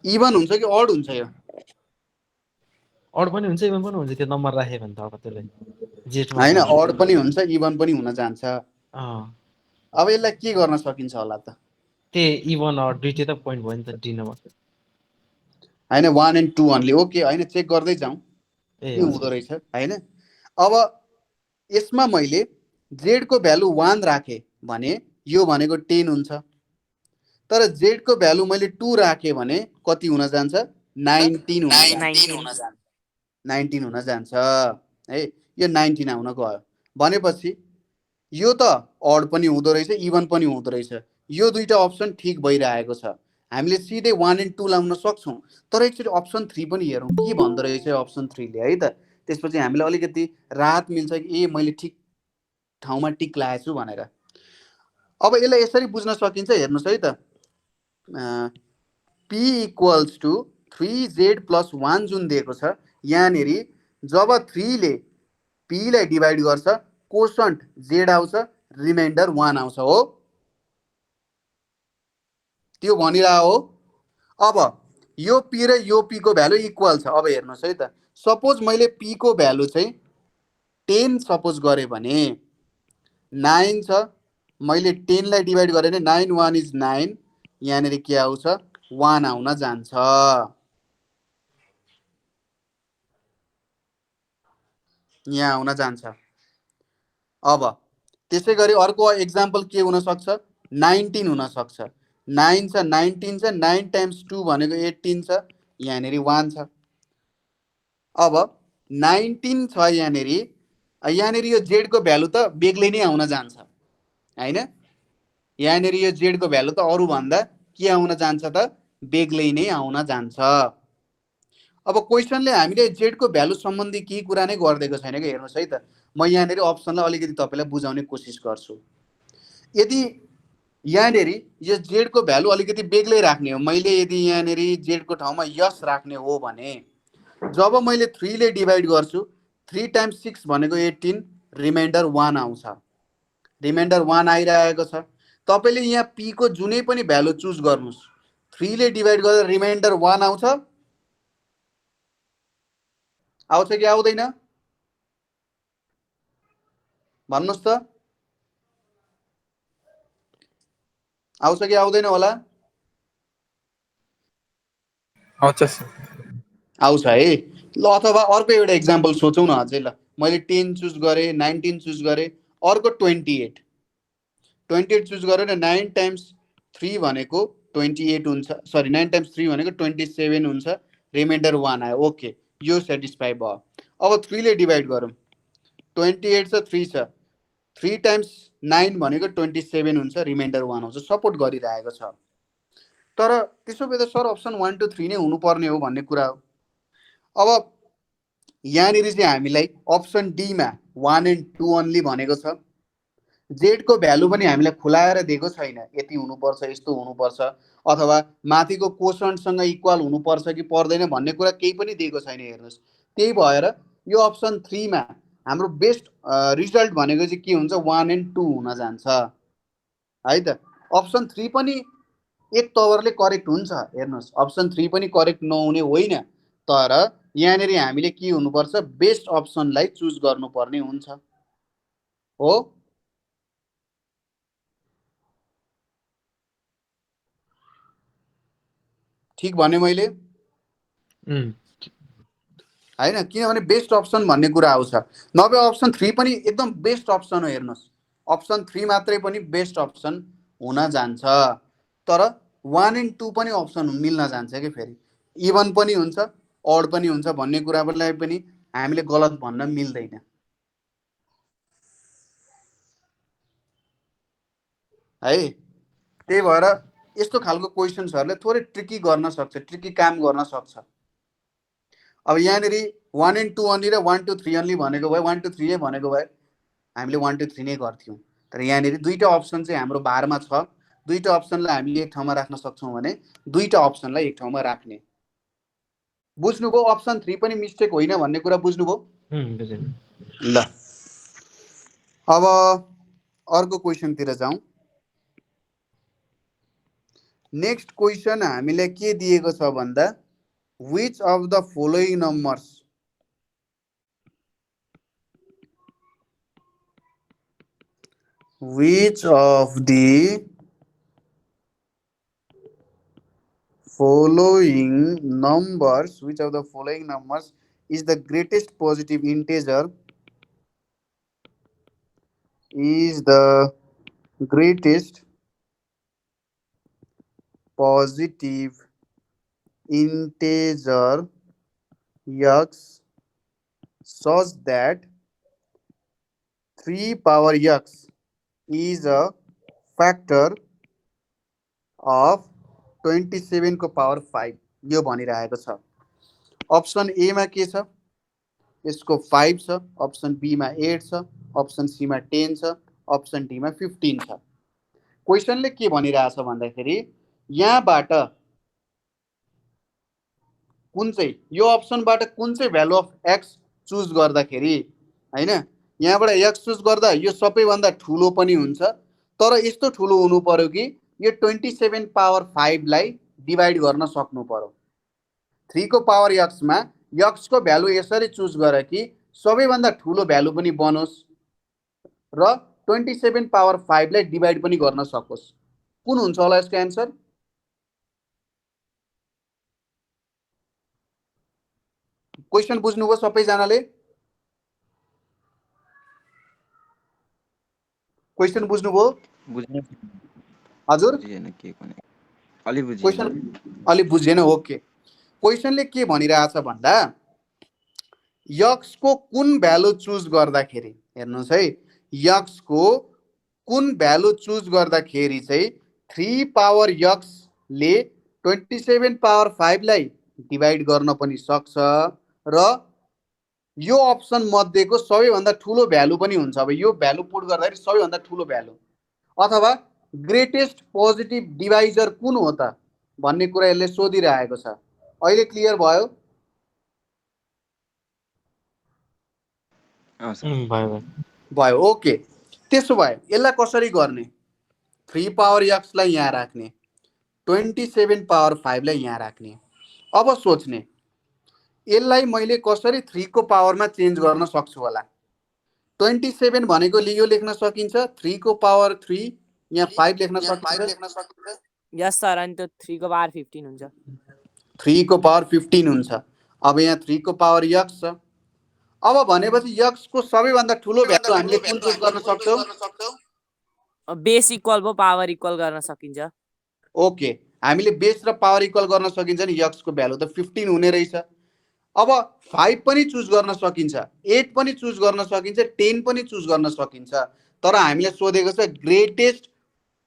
S1: इभन हुन्छ कि अड हुन्छ? यो
S3: अड पनि हुन्छ इभन पनि हुन्छ, त्यो नम्बर राखे भने त अब त्यसलाई जेटमा
S1: हैन, अड पनि हुन्छ इभन पनि हुन जान्छ। अब यसलाई के गर्न सकिन्छ होला त?
S3: त्यही इभन अड दुईटै त पोइन्ट भयो नि त डी नम्बर।
S1: हैन 1 and 2 only। ओके, हैन चेक गर्दै जाउँ के हुँदो रहेछ हैन। अब यसमा मैले z को भ्यालु 1 राखे भने यो भनेको 10 हुन्छ, तर z को भ्यालु मैले 2 राखे भने कति हुन जान्छ? 19 हुन जान्छ है। यो 19 आउन गयो भनेपछि यो त अड पनि हुँदो रहेछ इभन पनि हुँदो रहेछ। यो दुईटा अप्सन ठिक भइरहेको छ। हामीले सिधै 1 and 2 लाउन सक्छौं, तर एकचोटि अप्सन 3 पनि हेरौँ के भन्दो रहेछ अप्सन 3 ले है त। त्यसपछि हामीलाई अलिकति राहत मिल्छ कि ए मैले ठिक ठाउँमा टिक लाएको छु भनेर। अब यसलाई यसरी बुझ्न सकिन्छ, हेर्नुस् है त। p equals to 3z plus 1 जुन दिएको छ, यहाँनिर जब 3 ले p लाई डिभाइड गर्छ कोसन्ट z आउँछ, रिमाइन्डर 1 आउँछ हो? त्यो भनिरा हो। अब यो p र यो p को भ्यालु इक्वल छ। अब हेर्नुस् है त, सपोज मैले p को भ्यालु चाहिँ 10 सपोज गरे भने 9 छ, मैले 10 लाई डिभाइड गरे भने 9 1 is 9, यहाँनिर के आउँछ? 1 आउन जान्छ। यहाँ आउन जान्छ। अब त्यसै गरी अर्को एक्जाम्पल के हुन सक्छ? 19 हुन सक्छ। 9 छ, 19 छ, 9 टाइम्स 2 भनेको 18 छ, यहाँनिर 1 छ। अब 19 छ यहाँनिर, यहाँनिर यो z को भ्यालु त बेग्लै नै आउन जान्छ हैन? यहाँनिर यो z को भ्यालु त अरु भन्दा के आउन जान्छ त? बेग्लै नै आउन जान्छ। अब क्वेसनले हामीले z को भ्यालु सम्बन्धी केही कुरा नै गर्दिएको छैन के। हेर्नुस् है त, म यहाँनिर अप्सनलाई अलिकति तपाईलाई बुझाउने कोसिस गर्छु। यदि यहाँनिर यो z को भ्यालु अलिकति बेग्लै राख्ने हो, मैले यदि यहाँनिर z को ठाउँमा यस राख्ने हो भने जब मैले 3 ले डिभाइड गर्छु 3 टाइम्स 6 भनेको 18 रिमाइन्डर 1 आउँछ रिमाइन्डर 1 आइरहेको छ तपाईले यहाँ p को जुनै पनि भ्यालु चुज गर्नुस् 3 ले डिभाइड गर्दा रिमाइन्डर 1 आउँछ कि आउँदैन भन्नुस् त आउँछ कि आउँदैन होला
S7: आउँछ सर
S1: आउँछ है ल अथवा अर्को एउटा एक्जाम्पल सोचौँ न अझै ल मैले 10 चुज गरेँ 19 चुज गरेँ अर्को 28 चुज गरेर 9 टाइम्स 3 भनेको 28 हुन्छ सरी 9 टाइम्स 3 भनेको 27 हुन्छ रिमाइन्डर 1 आयो ओके यो सेटिस्फाई भयो अब 3 ले डिभाइड गरौँ 28 छ 3 छ 3 टाइम्स 9 भनेको 27 हुन्छ रिमाइन्डर 1 आउँछ सपोर्ट गरिरहेको छ तर त्यसो भए त सर अप्सन 1 2 3 नै हुनुपर्ने हो भन्ने कुरा हो अब यहाँनिर चाहिँ हामीलाई अप्सन डी मा 1 and 2 ओन्ली भनेको छ जेड को भ्यालु पनि हामीलाई खुलाएर दिएको छैन यति हुनुपर्छ यस्तो हुनुपर्छ अथवा माथिको कोशनसँग इक्वल हुनुपर्छ कि पर्दैन भन्ने कुरा केही पनि दिएको छैन हेर्नुस् त्यही भएर यो अप्सन 3 मा हाम्रो बेस्ट रिजल्ट भनेको चाहिँ के हुन्छ 1 and 2 हुन जान्छ है त अप्सन 3 पनि एक तवरले करेक्ट हुन्छ हेर्नुस् अप्सन 3 पनि करेक्ट नहुने होइन तर यहाँनिर हामीले के हुनुपर्छ बेस्ट अप्सनलाई चुज गर्नुपर्ने हुन्छ हो ठीक भने मैले हैन किनभने बेस्ट अप्सन भन्ने कुरा आउँछ नभए अप्सन 3 पनि एकदम बेस्ट अप्सन हो हेर्नुस् अप्सन 3 मात्रै पनि बेस्ट अप्सन हुन जान्छ तर 1 and 2 पनि अप्सन मिल्न जान्छ के फेरि इभन पनि हुन्छ अड पनि हुन्छ भन्ने कुरालाई पनि हामीले गलत भन्न मिल्दैन है त्यही भएर यस्तो खालको क्वेशन्सहरुले थोरै ट्रिकी गर्न सक्छ ट्रिकी काम गर्न सक्छ अब यहाँनिर 1 and 2 ओन्ली र 1 2 3 ओन्ली भनेको भए 1 2 3 नै भनेको भए हामीले 1 2 3 नै गर्थ्यौं तर यहाँनिर दुईटा अप्सन चाहिँ हाम्रो बारमा छ दुईटा अप्सनलाई हामीले एक ठाउँमा राख्न सक्छौं भने दुईटा अप्सनलाई एक ठाउँमा राख्ने बुझ्नुभयो अप्सन 3 पनि मिस्टेक होइन भन्ने कुरा बुझ्नुभयो ल अब अर्को क्वेशनतिर जाउँ नेक्स्ट क्वेशन हामीलाई के दिएको छ भन्दा which of the following numbers which of the following numbers is the greatest positive integer x such that 3 power x is a factor of 27 को पावर 5 यो भनिरहेको छ अप्सन ए मा के छ यसको 5 छ अप्सन बी मा 8 छ अप्सन सी मा 10 छ अप्सन डी मा 15 छ क्वेशनले के भनिरहेछ भन्दाखेरि यहाँबाट कुन चाहिँ यो अप्सनबाट कुन चाहिँ भ्यालु अफ x चुज गर्दाखेरि हैन यहाँबाट x चुज गर्दा यो सबैभन्दा ठूलो पनि हुन्छ तर यस्तो ठूलो हुनु पर्यो कि यो 27 पावर 5 लाई डिवाइड गर्न सक्नु पर्यो 3 को पावर x मा x को भ्यालु यसरी चुज गर कि सबैभन्दा ठूलो भ्यालु पनि बनोस् र 27 पावर 5 लाई डिवाइड पनि गर्न सकोस् कुन हुन्छ होला यसको आन्सर क्वेशन बुझ्नुभयो सबैजनाले क्वेशन बुझ्नुभयो
S5: बुझ्नु
S1: हजुर
S5: बुझिएन के भने अलि बुझिएन
S1: क्वेशन अलि बुझेन ओके क्वेशनले के भनिरहेछ भन्दा x को कुन भ्यालु चुज गर्दाखेरि हेर्नुस् है x को कुन भ्यालु चुज गर्दाखेरि चाहिँ 3 पावर x ले 27 पावर 5 लाई डिवाइड गर्न पनि सक्छ र यो अप्सन मध्येको सबैभन्दा ठूलो भ्यालु पनि हुन्छ अब यो भ्यालु पुट गर्दाखेरि सबैभन्दा ठूलो भ्यालु अथवा ग्रेटेस्ट पोजिटिभ डिवाइजर कुन हो त भन्ने कुरा यसले सोधिरहेको छ अहिले क्लियर भयो
S5: सर
S3: भयो भयो
S1: भयो। ओके, त्यसो भए यसलाई कसरी गर्ने? 3 पावर x लाई यहाँ राख्ने, 27 पावर 5 लाई यहाँ राख्ने। अब सोच्ने यसलाई मैले कसरी 3 को पावरमा चेन्ज गर्न सक्छु होला। 27 भनेको यो लेख्न सकिन्छ, 3 को पावर 3 यहाँ 5 लेख्न सकिन्छ।
S8: यस सर, अनि त्यो 3 को पावर 15 हुन्छ।
S1: 3 को पावर 15 हुन्छ। अब यहाँ 3 को पावर x छ। अब भनेपछि x को सबैभन्दा ठुलो भ्यालु हामीले कुन चुज गर्न सक्छौं?
S8: बेस इक्वल भो पावर इक्वल गर्न सकिन्छ।
S1: ओके, हामीले बेस र पावर इक्वल गर्न सकिन्छ नि। x को भ्यालु त 15 हुने रहेछ। अब 5 पनि चुज गर्न सकिन्छ, 8 पनि चुज गर्न सकिन्छ, 10 पनि चुज गर्न सकिन्छ। तर हामीले सोधेको छ ग्रेटेस्ट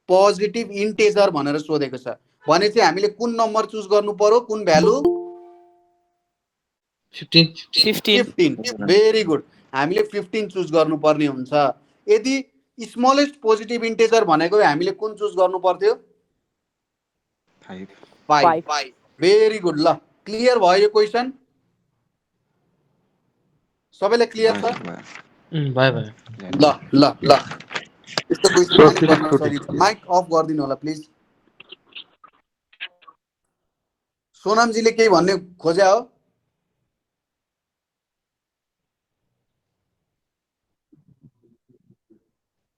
S1: पोजिटिभ इन्टेजर भनेर सोधेको छ। भने चाहिँ हामीले कुन नम्बर चुज गर्नु पर्यो, कुन भ्यालु? 15। भेरी गुड, हामीले 15 चुज गर्नुपर्ने हुन्छ। यदि स्मलेस्ट पोजिटिभ इन्टेजर भनेको हामीले कुन चुज गर्नु पर्थ्यो? 5। Very good. ल, क्लियर भयो यो क्वेसन? सबैलाई क्लियर छ?
S3: भयो भयो
S1: ल ल ल, यस्तो क्वेसन गर्न सकिन्छ। माइक अफ गरिदिनु होला प्लिज। सोनामजीले केही भन्ने खोजे हो?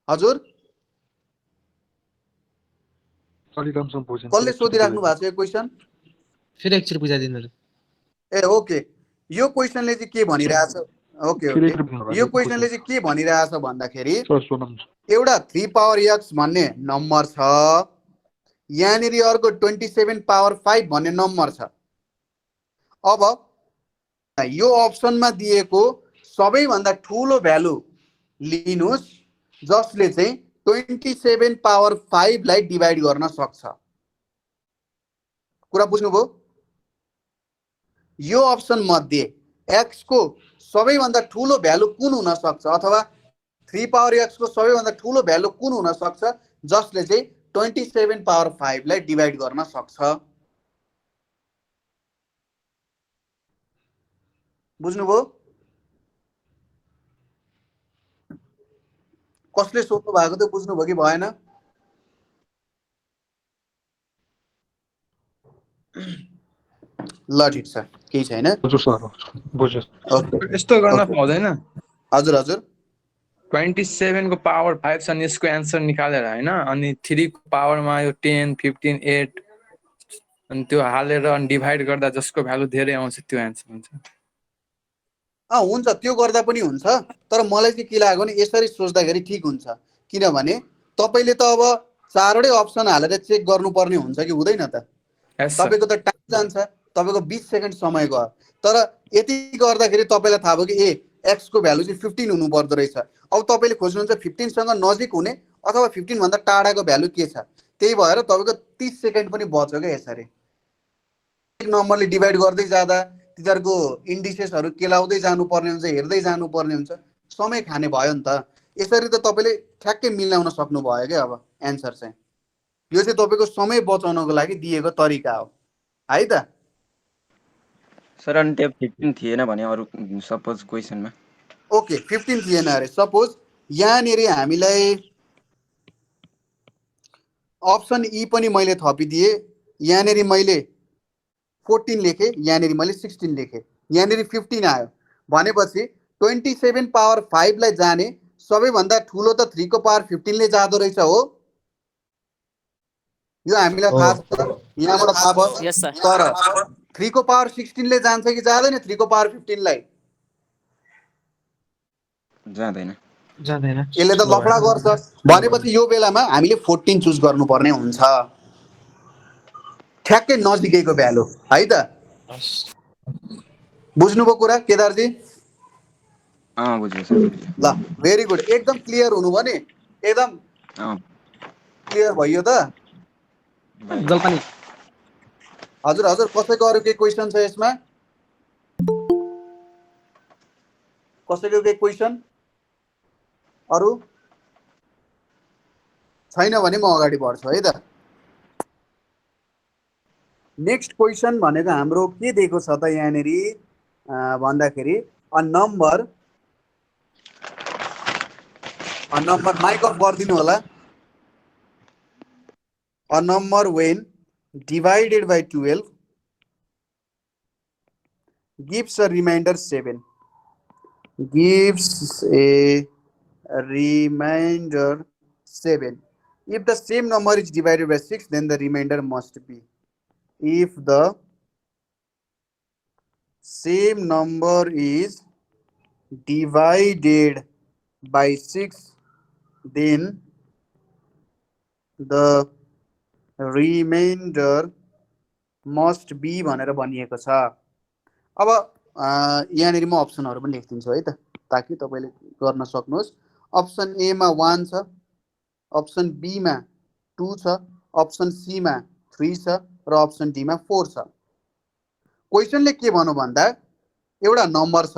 S1: हजुर, कसले सोधिराख्नु भएको छ यो क्वेसन?
S3: फेरि एकचोटि बुझाइदिनु।
S1: ए ओके, यो क्वेसनले चाहिँ के भनिरहेछ? ओके ओके, यो क्वेसनले चाहिँ के भनिरहेछ भन्दाखेरि एउटा 3 पावर x भन्ने नम्बर छ, यहाँनिर अर्को 27 पावर 5 भन्ने नम्बर छ। अब यो अप्सनमा दिएको सबैभन्दा ठुलो भ्यालु लिनुस् जसले चाहिँ 27 पावर 5 लाई डिभाइड गर्न सक्छ। कुरा बुझ्नुभयो? यो अप्सन मध्ये x को सबैभन्दा ठुलो भ्यालु कुन हुन सक्छ, अथवा 3 पावर x को सबैभन्दा ठुलो भ्यालु कुन हुन सक्छ जसले चाहिँ 27 पावर 5 लाई डिभाइड गर्न सक्छ? बुझ्नुभयो? कसले सोध्नु भएको थियो, बुझ्नुभयो कि भएन? ल ठिक छ, केही छैन।
S7: यस्तो गर्न पाउँदैन?
S1: हजुर हजुर,
S7: 27 को पावर 5 छ नि, यसको एन्सर निकालेर हैन, अनि 3 को पावरमा यो 10 15 8 अनि त्यो हालेर अनि डिभाइड गर्दा जसको भ्यालु धेरै आउँछ त्यो एन्सर हुन्छ।
S1: हुन्छ, त्यो गर्दा पनि हुन्छ। तर मलाई चाहिँ के लाग्यो भने यसरी सोच्दाखेरि ठिक हुन्छ। किनभने तपाईले त अब चारवटै अप्सन हालेर चेक गर्नुपर्ने हुन्छ कि हुँदैन त? तपाईको त टाइम जान्छ, तपाईको 20 सेकेन्ड समय गयो। तर यति गर्दाखेरि तपाईलाई थाहा भयो कि ए x को भ्यालु चाहिँ 15 हुनु पर्दो रहेछ। अब तपाईले खोज्नुहुन्छ 15 सँग नजिक हुने अथवा 15 भन्दा टाढाको भ्यालु के छ। त्यही भएर तपाईको 30 सेकेन्ड पनि बच्यो के। यसरी एक नम्बरले डिभाइड गर्दै जाँदा तिनीहरुको इन्डिसेसहरु केलाउँदै जानुपर्ने हुन्छ, हेर्दै जानुपर्ने हुन्छ, समय खाने भयो नि त। यसरी त तपाईले ठ्याक्कै मिलाउन सक्नु भयो के। अब एन्सर चाहिँ यो चाहिँ तपाईको समय बचाउनको लागि दिएको तरिका हो है त।
S5: सर अनि त्यो 15 थिएन भने अरु सपोज क्वेशनमा?
S1: ओके, 15 थिएन अरे। सपोज यहाँनिर हामीलाई अप्सन ई पनि मैले थपिदिए। यहाँनिर मैले 14 लेखे, यहाँनिर मैले 16 लेखे, यहाँनिर 15 आयो भनेपछि 27 पावर 5 लाई जाने सबैभन्दा ठुलो त 3 को पावर 15 ले जाँदो रहेछ हो। यो हामीलाई थाहा छ, यहाँबाट थाहा भयो।
S8: यस सर।
S1: तर 3 को पावर 16 ले जान्छ कि जाँदैन 3 को पावर 15 लाई?
S5: जाँदैन।
S3: जाँदैन।
S1: यसले त लफडा गर्छ। भनेपछि यो बेलामा हामीले 14 चुज गर्नुपर्ने हुन्छ, ठ्याक्कै नजिकैको भ्यालु है त। बुझ्नुभयो कुरा केदारजी?
S5: बुझ्यो सर, बुझ्यो।
S1: ल भेरी गुड, एकदम क्लियर हुनुभयो नि? एकदम क्लियर भयो त?
S3: जलपानी।
S1: हजुर हजुर, कसैको अरु केही क्वेशन छ यसमा? कसैको केही क्वेशन अरु छैन भने म अगाडि बढ्छु है त। नेक्स्ट क्वेशन भनेको हाम्रो के दिएको छ त यहाँनिर भन्दाखेरि अ नम्बर नम्बर माइक अफ गरिदिनु होला. A number when divided by 12 gives a remainder 7. Gives a remainder 7. If the same number is divided by 6, then the remainder must be. If the same number is divided by 6, then the remainder must be भनेर भनिएको छ. अब यहाँनिर म अप्सनहरू पनि लेखिदिन्छु है त, ताकि तपाईँले गर्न सक्नुहोस्. अप्सन ए मा 1 छ, अप्सन बी मा 2 छ, अप्सन सी मा 3 छ र अप्सन डी मा 4 छ. क्वेसनले के भन्नु भन्दा एउटा नम्बर छ,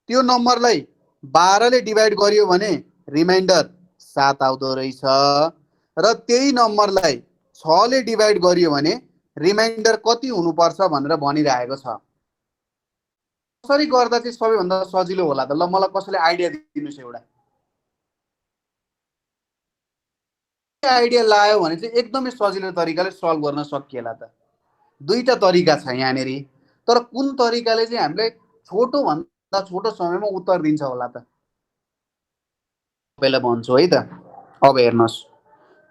S1: त्यो नम्बरलाई 12 ले डिभाइड गरियो भने रिमाइन्डर 7 आउँदो रहेछ र त्यही नम्बरलाई 6 ले डिभाइड गरियो भने रिमाइन्डर कति हुनुपर्छ भनेर भनिरहेको छ. कसरी गर्दा चाहिँ सबैभन्दा सजिलो होला त? ल मलाई कसैले आइडिया दिनुस्. एउटा आइडिया लायो भने चाहिँ एकदमै सजिलो तरिकाले सल्भ गर्न सकिएला त. दुईटा तरिका छ यहाँनिर, तर कुन तरिकाले चाहिँ हामीलाई छोटो भन्दा छोटो समयमा उत्तर दिन्छ होला त? पहिला भन्छु है त. अब हेर्नुहोस्,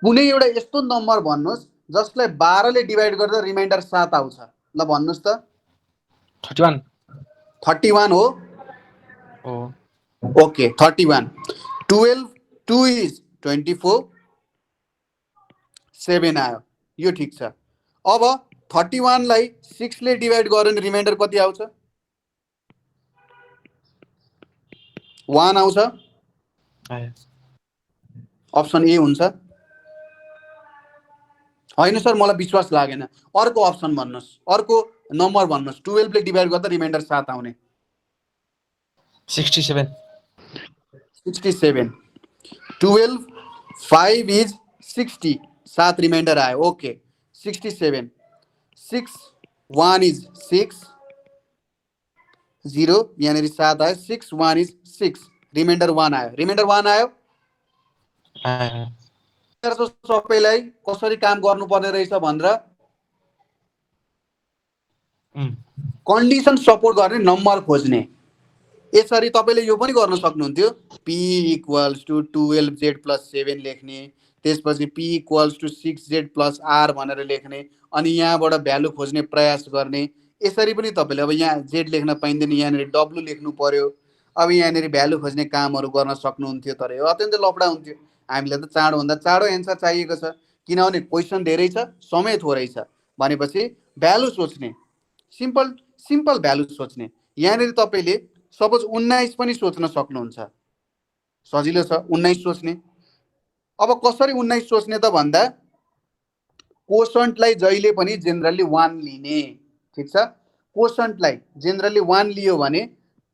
S1: कुनै एउटा यस्तो नम्बर भन्नुहोस् जसलाई 12 ले डिभाइड गर्दा रिमाइन्डर 7 आउँछ. ल भन्नुहोस् त.
S3: 31
S1: 31 हो. ओके 31. 12 2 इज 24, 7 आयो. यो ठिक छ. अब 31 लाई 6 ले डिभाइड गर्यो भने रिमाइन्डर कति आउँछ? 1 आउँछ. अप्सन ए हुन्छ. होइन सर मलाई विश्वास लागेन. अर्को अप्सन भन्नुहोस्, अर्को नम्बर भन्नुहोस्. 12 ले डिभाइड गर्दा रिमाइन्डर 7 आउने.
S3: 67
S1: 67. 12 5 इज 60, 7 रिमाइन्डर आयो. ओके 67. 6 1 इज 6, 0 यहाँनिर 7 आयो. 6 1 इज 6, रिमाइन्डर 1 आयो. रिमाइन्डर 1 आयो. सबैलाई कसरी काम गर्नुपर्ने रहेछ भनेर कन्डिसन सपोर्ट गर्ने नम्बर खोज्ने. यसरी तपाईँले यो पनि गर्न सक्नुहुन्थ्यो. p इक्वल्स टु 12z + 7 लेख्ने, त्यसपछि p equals to 6z + r भनेर लेख्ने, अनि यहाँबाट भ्यालु खोज्ने प्रयास गर्ने. यसरी पनि तपाईँले, अब यहाँ z लेख्न पाइँदैन, यहाँनिर w लेख्नु पर्यो. अब यहाँनिर भ्यालु खोज्ने कामहरू गर्न सक्नुहुन्थ्यो, तर यो अत्यन्तै लफडा हुन्थ्यो. हामीलाई त चाँडोभन्दा चाँडो एन्सर चाहिएको छ, किनभने क्वेसन धेरै छ, समय थोरै छ. भनेपछि भ्यालु सोच्ने, सिम्पल भ्यालु सोच्ने. यहाँनिर तपाईँले सपोज 19 पनि सोच्न सक्नुहुन्छ. सजिलो छ 19 सोच्ने. अब कसरी 19 सोच्ने त भन्दा कोसन्टलाई जहिले पनि जेनरली 1 लिने. ठिक छ. कोसन्टलाई जेनरली 1 लियो भने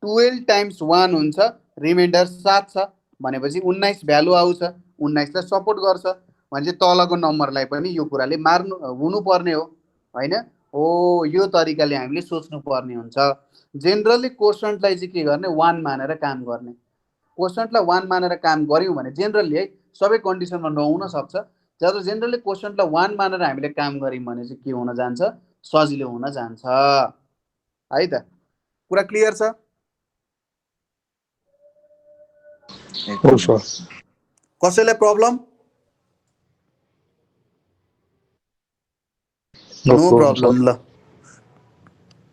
S1: 12 टाइम्स 1 हुन्छ, रिमाइन्डर 7 छ भनेपछि 19 भ्यालु आउँछ. 19 लाई सपोर्ट गर्छ भने चाहिँ तलको नम्बरलाई पनि यो कुराले मार्नु हुनुपर्ने हो हैन. हो यो तरिकाले हामीले सोच्नु पर्ने हुन्छ. जेनरली कोसन्टलाई चाहिँ के गर्ने, 1 मानेर काम गर्ने. कोसन्टलाई 1 मानेर काम गर्यौं भने जेनरली है सबै कन्डिसनमा नहुन सक्छ, जब जेनरली कोसन्टलाई 1 मानेर हामीले काम गर्यौं भने चाहिँ के हुन जान्छ, सजिलो हुन जान्छ है त. कुरा क्लियर छ?
S6: हो सर.
S1: कसैलाई प्रब्लम? No problem. ल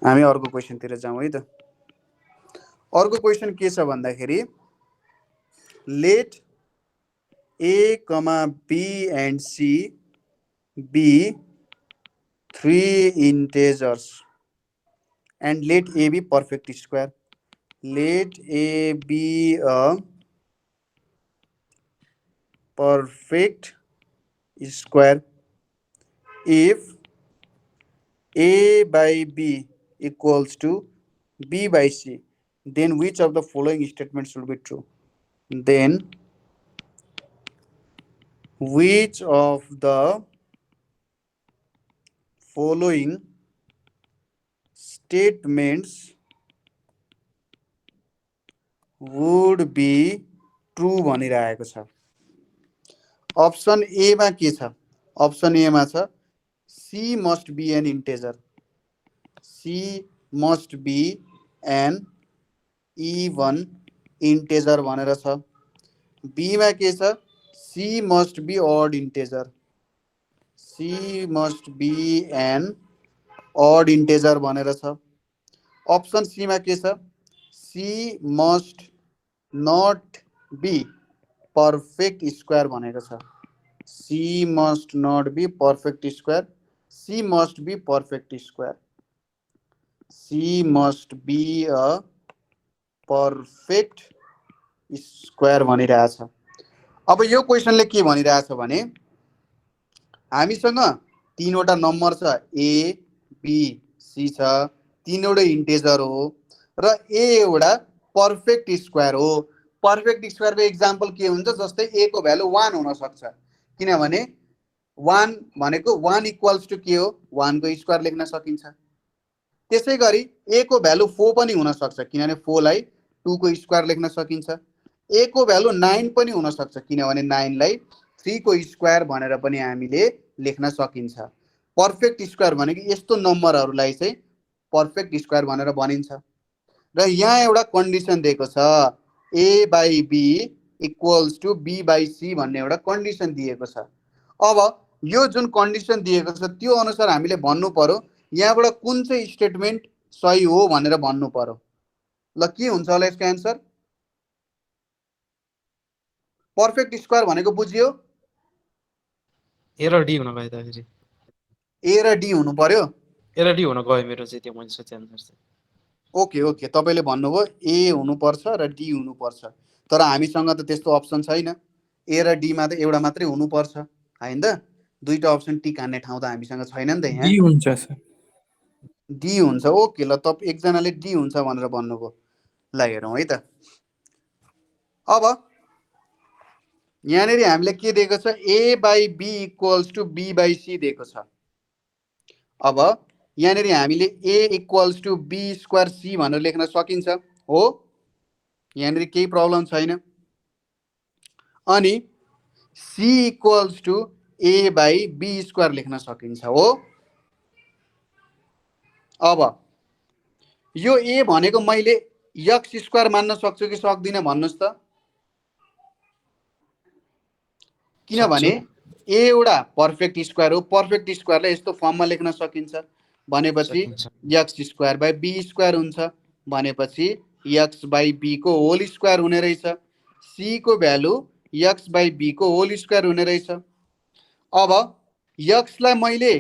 S1: हामी अर्को क्वेसनतिर जाउँ है त. अर्को क्वेसन के छ भन्दाखेरि late a, b and c be 3 integers and let a be perfect square. Let a be a perfect square if a by b equals to b by c, then which of the following statements should be true? Then which of the following statements would be true भनिरहेको छ। Option A मा के छ? Option A मा छ C must be an integer. C must be an even integer भनेर छ। Be मा के छ? C must be odd integer. C must be an odd integer भनेर छ। अप्सन सी मा के छ? C must not be perfect square भनेको छ। C must not be perfect square. C must be perfect square. C must be a perfect square भनिरहेछ। अब यो क्वेशनले के भनिरहेछ भने हामीसँग तीनवटा नम्बर छ A, B, C छ, तीनवटै इन्टिजर हो र A एउटा पर्फेक्ट स्क्वायर हो। पर्फेक्ट स्क्वायरको एक्जाम्पल के हुन्छ? जस्तै A को भ्यालु 1 हुन सक्छ, किनभने 1 भनेको 1 इक्वल्स टु के हो? 1 को स्क्वायर लेख्न सकिन्छ। त्यसै गरी A को भ्यालु 4 पनि हुन सक्छ, किनभने 4 लाई 2 को स्क्वायर लेख्न सकिन्छ। A को भ्यालु 9 पनि हुन सक्छ, किनभने 9 लाई 3 को स्क्वायर भनेर पनि हामीले लेख्न सकिन्छ। पर्फेक्ट स्क्वायर भनेको यस्तो नम्बरहरूलाई चाहिँ पर्फेक्ट स्क्वायर भनेर भनिन्छ। र यहाँ एउटा कन्डिसन दिएको छ, A by B equals to B by C भन्ने एउटा कन्डिसन दिएको छ। अब यो जुन कन्डिसन दिएको छ त्यो अनुसार हामीले भन्नु पर्यो यहाँबाट कुन चाहिँ स्टेटमेन्ट सही हो भनेर भन्नु पर्यो। ल के हुन्छ होला यसको एन्सर? पर्फेक्ट स्क्वायर भनेको बुझियो?
S3: ए र डी हुन गयो त फेरि।
S1: A र D हुनु पर्यो।
S3: ए र डी हुन गयो मेरो चाहिँ त्यो मैले सोचे अनुसार चाहिँ।
S1: ओके ओके, तपाईँले भन्नुभयो A हुनुपर्छ र D हुनुपर्छ, तर हामीसँग त त्यस्तो अप्सन छैन। A र D मा त एउटा मात्रै हुनुपर्छ हैन त? दुईटा अप्सन टिक हान्ने ठाउँ त हामीसँग छैन नि त यहाँ।
S7: डी हुन्छ सर।
S1: डी हुन्छ। ओके ल, त एकजनाले डी हुन्छ भनेर भन्नुभयो। ल हेरौँ है त। अब यहाँनिर हामीले के दिएको छ? A by B equals to B by C दिएको छ। अब यहाँनिर हामीले A equals to B square C भनेर लेख्न सकिन्छ हो, यहाँनिर केही प्रब्लम छैन। अनि C equals to A by B square लेख्न सकिन्छ हो। अब यो A भनेको मैले x स्क्वायर मान्न सक्छु कि सक्दिनँ भन्नुहोस् त? किनभने A एउटा पर्फेक्ट स्क्वायर हो। पर्फेक्ट स्क्वायरलाई यस्तो फर्ममा लेख्न सकिन्छ भनेपछि x square by B square हुन्छ, भनेपछि x बाई B को होल स्क्वायर हुने रहेछ। C को भ्यालु x बाई B को होल स्क्वायर हुने रहेछ। अब x लाई मैले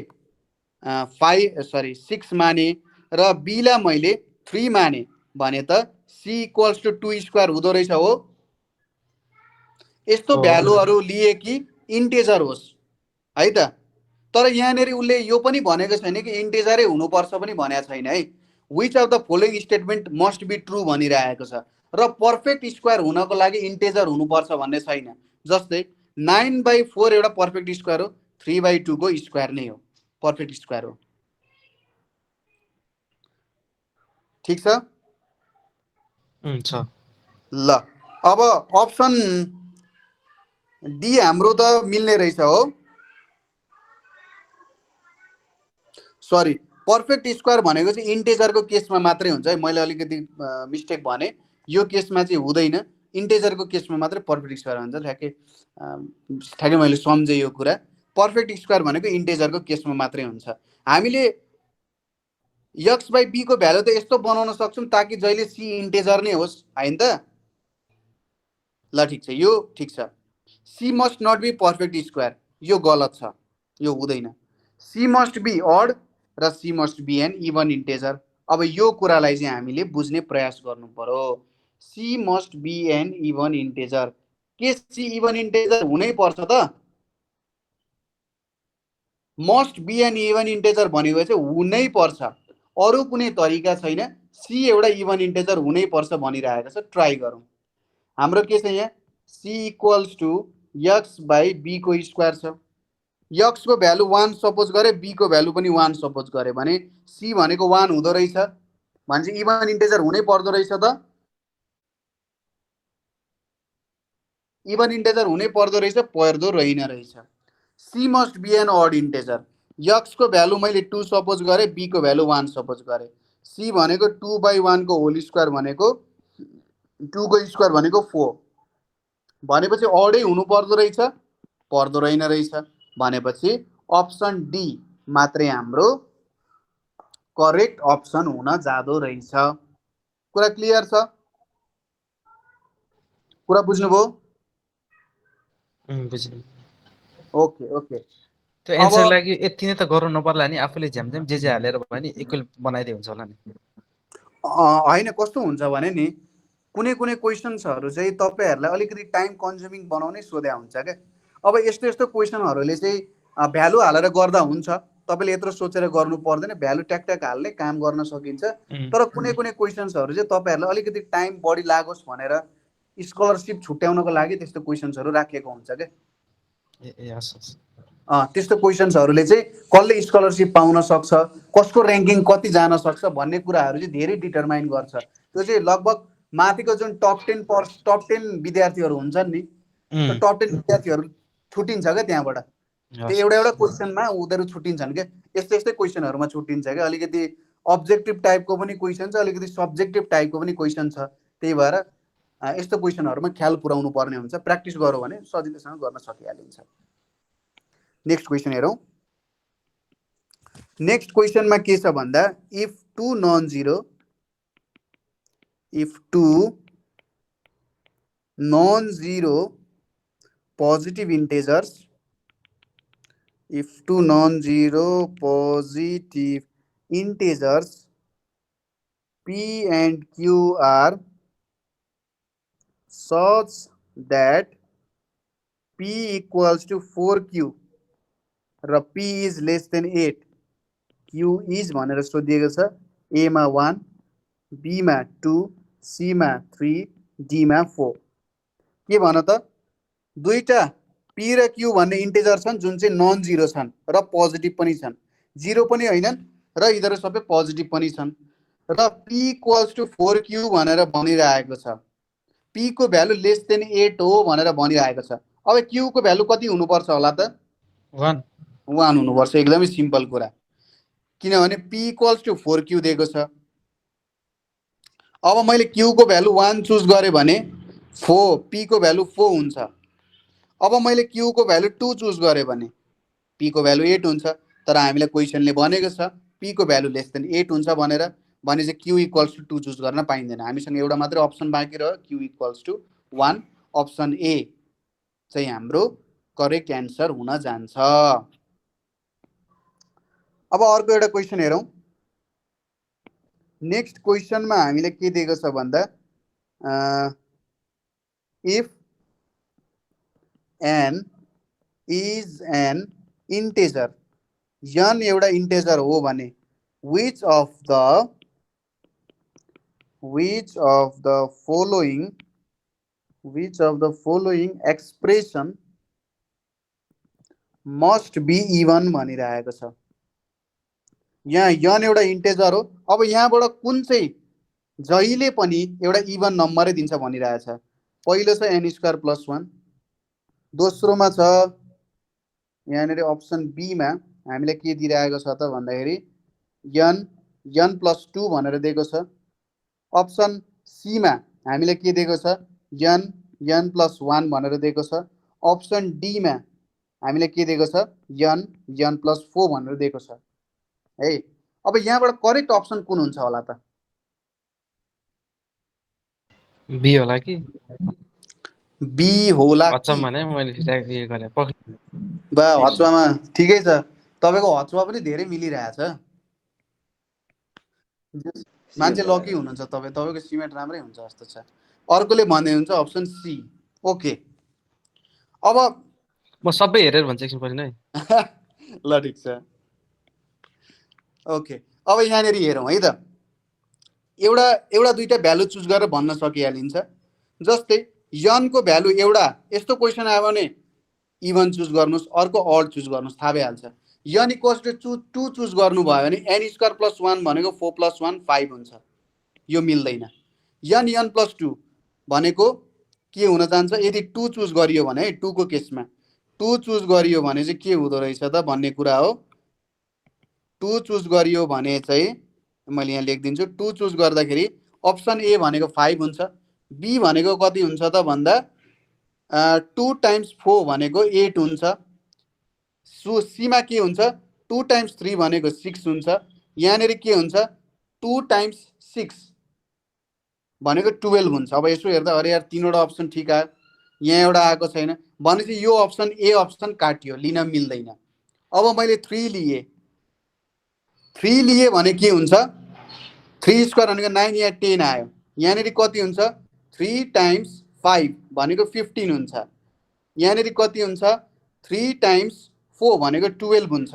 S1: 6 माने र B लाई मैले 3 माने भने त C इक्वल्स टु 2 स्क्वायर हुँदो रहेछ हो। यस्तो भ्यालुहरू लिए कि इन्टिजर होस् है त। तर यहाँनिर उसले यो पनि भनेको छैन कि इन्टिजरै हुनुपर्छ पनि भनेको छैन है। Which of the following statement must be true भनिरहेको छ र पर्फेक्ट स्क्वायर हुनको लागि इन्टिजर हुनुपर्छ भन्ने छैन। जस्तै 9/4 एउटा पर्फेक्ट स्क्वायर हो, 3/2 को स्क्वायर नै हो, पर्फेक्ट स्क्वायर हो। ठीक छ? ल अब अप्सन डी हाम्रो त मिल्ने रहेछ हो। सरी, पर्फेक्ट स्क्वायर भनेको चाहिँ इन्टिजरको केसमा मात्रै हुन्छ है। मैले अलिकति मिस्टेक भने, यो केसमा चाहिँ हुँदैन। इन्टिजरको केसमा मात्रै पर्फेक्ट स्क्वायर हुन्छ। ठ्याक्कै मैले सम्झेँ यो कुरा। पर्फेक्ट स्क्वायर भनेको इन्टिजरको केसमा मात्रै हुन्छ। हामीले x बाई b को भ्यालु त यस्तो बनाउन सक्छौँ ताकि जहिले c इन्टिजर नै होस् हैन त? ल ठिक छ, यो ठिक छ। c must not be perfect square, यो गलत छ, यो हुँदैन। c मस्ट बी अड र c must be an even integer. अब यो कुरालाई चाहिँ हामीले बुझ्ने प्रयास गर्नु पर्यो। c must be an even integer, के c इभन इन्टिजर हुनै पर्छ त? Must be an even integer भनेको चाहिँ हुनै पर्छ, अरु कुनै तरिका छैन। c एउटा इभन इन्टिजर हुनै पर्छ भनिरहेको छ। ट्राई गरौँ। हाम्रो के छ यहाँ? c equals to x by b को स्क्वायर छ। x को भ्यालु 1 सपोज गरे, b को भ्यालु पनि 1 सपोज गरे भने c भनेको 1 हुँदो रहेछ, भनेपछि इभन इन्टिजर हुनै पर्दो रहेछ त। इभन इन्टेजर हुनै पर्दो रहेछ, पर्दो रहेन रहेछ। C must be an odd integer. X को भ्यालु मैले 2 सपोज गरेँ, बी को भ्यालु 1 सपोज गरेँ। सी भनेको 2/1 को होल स्क्वायर भनेको 2 को स्क्वायर भनेको 4 भनेपछि अडै हुनु पर्दो रहेछ, पर्दो रहेन रहेछ। भनेपछि अप्सन डी मात्रै हाम्रो करेक्ट अप्सन हुन जाँदो रहेछ। कुरा क्लियर छ? कुरा बुझ्नुभयो?
S3: बुझ्नु।
S1: Okay okay.
S3: त्यो एन्सर लागि यति नै त गर्नु नपर्ला नि, आफूले झ्यामझ्याम जे हालेर भयो नि इक्वल बनाइदिए हुन्छ होला नि।
S1: होइन, कस्तो हुन्छ भने नि कुनै कुनै क्वेसन्सहरू चाहिँ तपाईँहरूलाई अलिकति टाइम कन्ज्युमिङ बनाउनै सोध्या हुन्छ क्या। अब यस्तो यस्तो क्वेसनहरूले चाहिँ भ्यालु हालेर गर्दा हुन्छ, तपाईँले यत्रो सोचेर गर्नु पर्दैन, भ्यालु ट्याक हाल्ने काम गर्न सकिन्छ। तर कुनै कुनै क्वेसन्सहरू चाहिँ तपाईँहरूलाई अलिकति टाइम बढी लागोस् भनेर स्कलरसिप छुट्याउनको लागि त्यस्तो क्वेसन्सहरू राखिएको हुन्छ क्या। त्यस्तो क्वेसन्सहरूले चाहिँ कसले स्कलरसिप पाउन सक्छ, कसको ऱ्याङ्किङ कति जान सक्छ भन्ने कुराहरू चाहिँ धेरै डिटरमाइन गर्छ। त्यो चाहिँ लगभग माथिको जुन टप 10 विद्यार्थीहरू हुन्छन् नि, त्यो टप 10 विद्यार्थीहरू छुट्टिन्छ क्या त्यहाँबाट। त्यो एउटा क्वेसनमा उनीहरू छुट्टिन्छन् क्या। यस्तै यस्तै क्वेसनहरूमा छुट्टिन्छ क्या। अलिकति अब्जेक्टिभ टाइपको पनि क्वेसन छ, अलिकति सब्जेक्टिभ टाइपको पनि क्वेसन छ। त्यही भएर यस्तो क्वेसनहरूमा ख्याल पुर्याउनु पर्ने हुन्छ। प्र्याक्टिस गऱ्यो भने सजिलैसँग गर्न सकिहालिन्छ। नेक्स्ट क्वेसन हेरौँ। नेक्स्ट क्वेसनमा के छ भन्दा if two non zero positive integers, if two non-zero positive integers p and q are such that p equals to 4q र p is less than 8, q is भनेर सोधिएको छ। a मा 1, b मा 2, c मा 3, d मा 4। के भन त, दुईटा p र q भन्ने इन्टिजर छन् जुन चाहिँ नन जिरो छन् र पोजिटिभ पनि छन्, जिरो पनि होइनन् र यिनीहरू सबै पोजिटिभ पनि छन् र p इक्वल्स टु 4q भनेर भनिरहेको छ। p को भ्यालु लेस देन 8 हो भनेर भनिरहेको छ। अब q को भ्यालु कति हुनुपर्छ होला त?
S3: 1
S1: हुनुपर्छ। एकदमै सिम्पल कुरा, किनभने p इक्वल्स टु 4q दिएको छ। अब मैले q को भ्यालु 1 चुज गरेँ भने p को भ्यालु 4 हुन्छ। अब मैले q को भ्यालु 2 चुज गरेँ भने p को भ्यालु 8 हुन्छ। तर हामीलाई क्वेसनले भनेको छ p को भ्यालु लेस देन 8 हुन्छ भनेर, भने चाहिँ q इक्वल्स टु 2 चुज गर्न पाइँदैन। हामीसँग एउटा मात्रै अप्सन बाँकी रह्यो, q equals to 1। Option A चाहिँ हाम्रो करेक्ट एन्सर हुन जान्छ। अब अर्को एउटा क्वेसन हेरौँ। नेक्स्ट क्वेसनमा हामीले के दिएको छ भन्दा if n is an integer, n एउटा इन्टेजर हो भने which of the following expression must be even भनिरहेको छ। यहाँ n एउटा इन्टेजर हो। अब यहाँबाट कुन चाहिँ जहिले पनि एउटा इभन नम्बरै दिन्छ भनिरहेछ। पहिलो छ n स्क्वायर प्लस 1, दोस्रोमा छ यहाँनिर अप्सन बी मा हामीले के दिइरहेको छ त भन्दाखेरि n प्लस 2 भनेर दिएको छ। अप्सन सी मा हामीले के दिएको छ, n प्लस 1 भनेर दिएको छ। अप्सन डी मा हामीले के दिएको छ, n प्लस 4 भनेर दिएको छ है। अब यहाँबाट करेक्ट अप्सन कुन हुन्छ होला त?
S3: बी होला कि?
S1: बी होला कि?
S3: अचम्म नै मैले यो गरे
S1: बा हचुवामा ठिकै छ। तपाईको हचुवा पनि धेरै मिलिरहेछ। मान्छे लकी हुनुहुन्छ तपाईँ, तपाईँको सिमेन्ट राम्रै हुन्छ जस्तो छ। अर्कोले भन्दै हुन्छ अप्सन सी। ओके, अब
S3: म सबै हेरेर भन्छ एकछिन पछि नै।
S1: ल ठिक छ। ओके, अब यहाँनिर हेरौँ है त। एउटा दुईटा भ्यालु चुज गरेर भन्न सकिहालिन्छ। जस्तै n को भ्यालु एउटा, यस्तो क्वेसन आयो भने इभन चुज गर्नुहोस्, अर्को अड चुज गर्नुहोस्, थाहा भइहाल्छ। n इक्वल्स टु 2 चुज गर्नुभयो भने n स्क्वायर प्लस 1 भनेको 4 प्लस 1 5 हुन्छ। यो मिल्दैन। n प्लस 2 भनेको के हुन जान्छ यदि 2 चुज गरियो भने है 2 को केसमा 2 चुज गरियो भने चाहिँ के हुँदो रहेछ त भन्ने कुरा हो 2 चुज गरियो भने चाहिँ मैले यहाँ लेखिदिन्छु 2 चुज गर्दाखेरि अप्सन ए भनेको 5 हुन्छ बी भनेको कति हुन्छ त भन्दा 2 टाइम्स 4 भनेको 8 हुन्छ सो सीमा के हुन्छ 2 टाइम्स 3 भनेको 6 हुन्छ यहाँनेरि के हुन्छ 2 टाइम्स 6 भनेको 12 हुन्छ अब यसो हेर्दा अरे यार तीनवटा अप्सन ठीक आयो यहाँ एउटा आएको छैन भनेपछि यो अप्सन ए अप्सन काटियो लिन मिल्दैन अब मैले 3 लिए 3 लिए भने के हुन्छ 3 स्क्वायर भनेको 9 या 10 आयो यहाँनेरि कति हुन्छ 3 टाइम्स 5 भनेको 15 हुन्छ यहाँनेरि कति हुन्छ 3 टाइम्स 4 भनेको 12 हुन्छ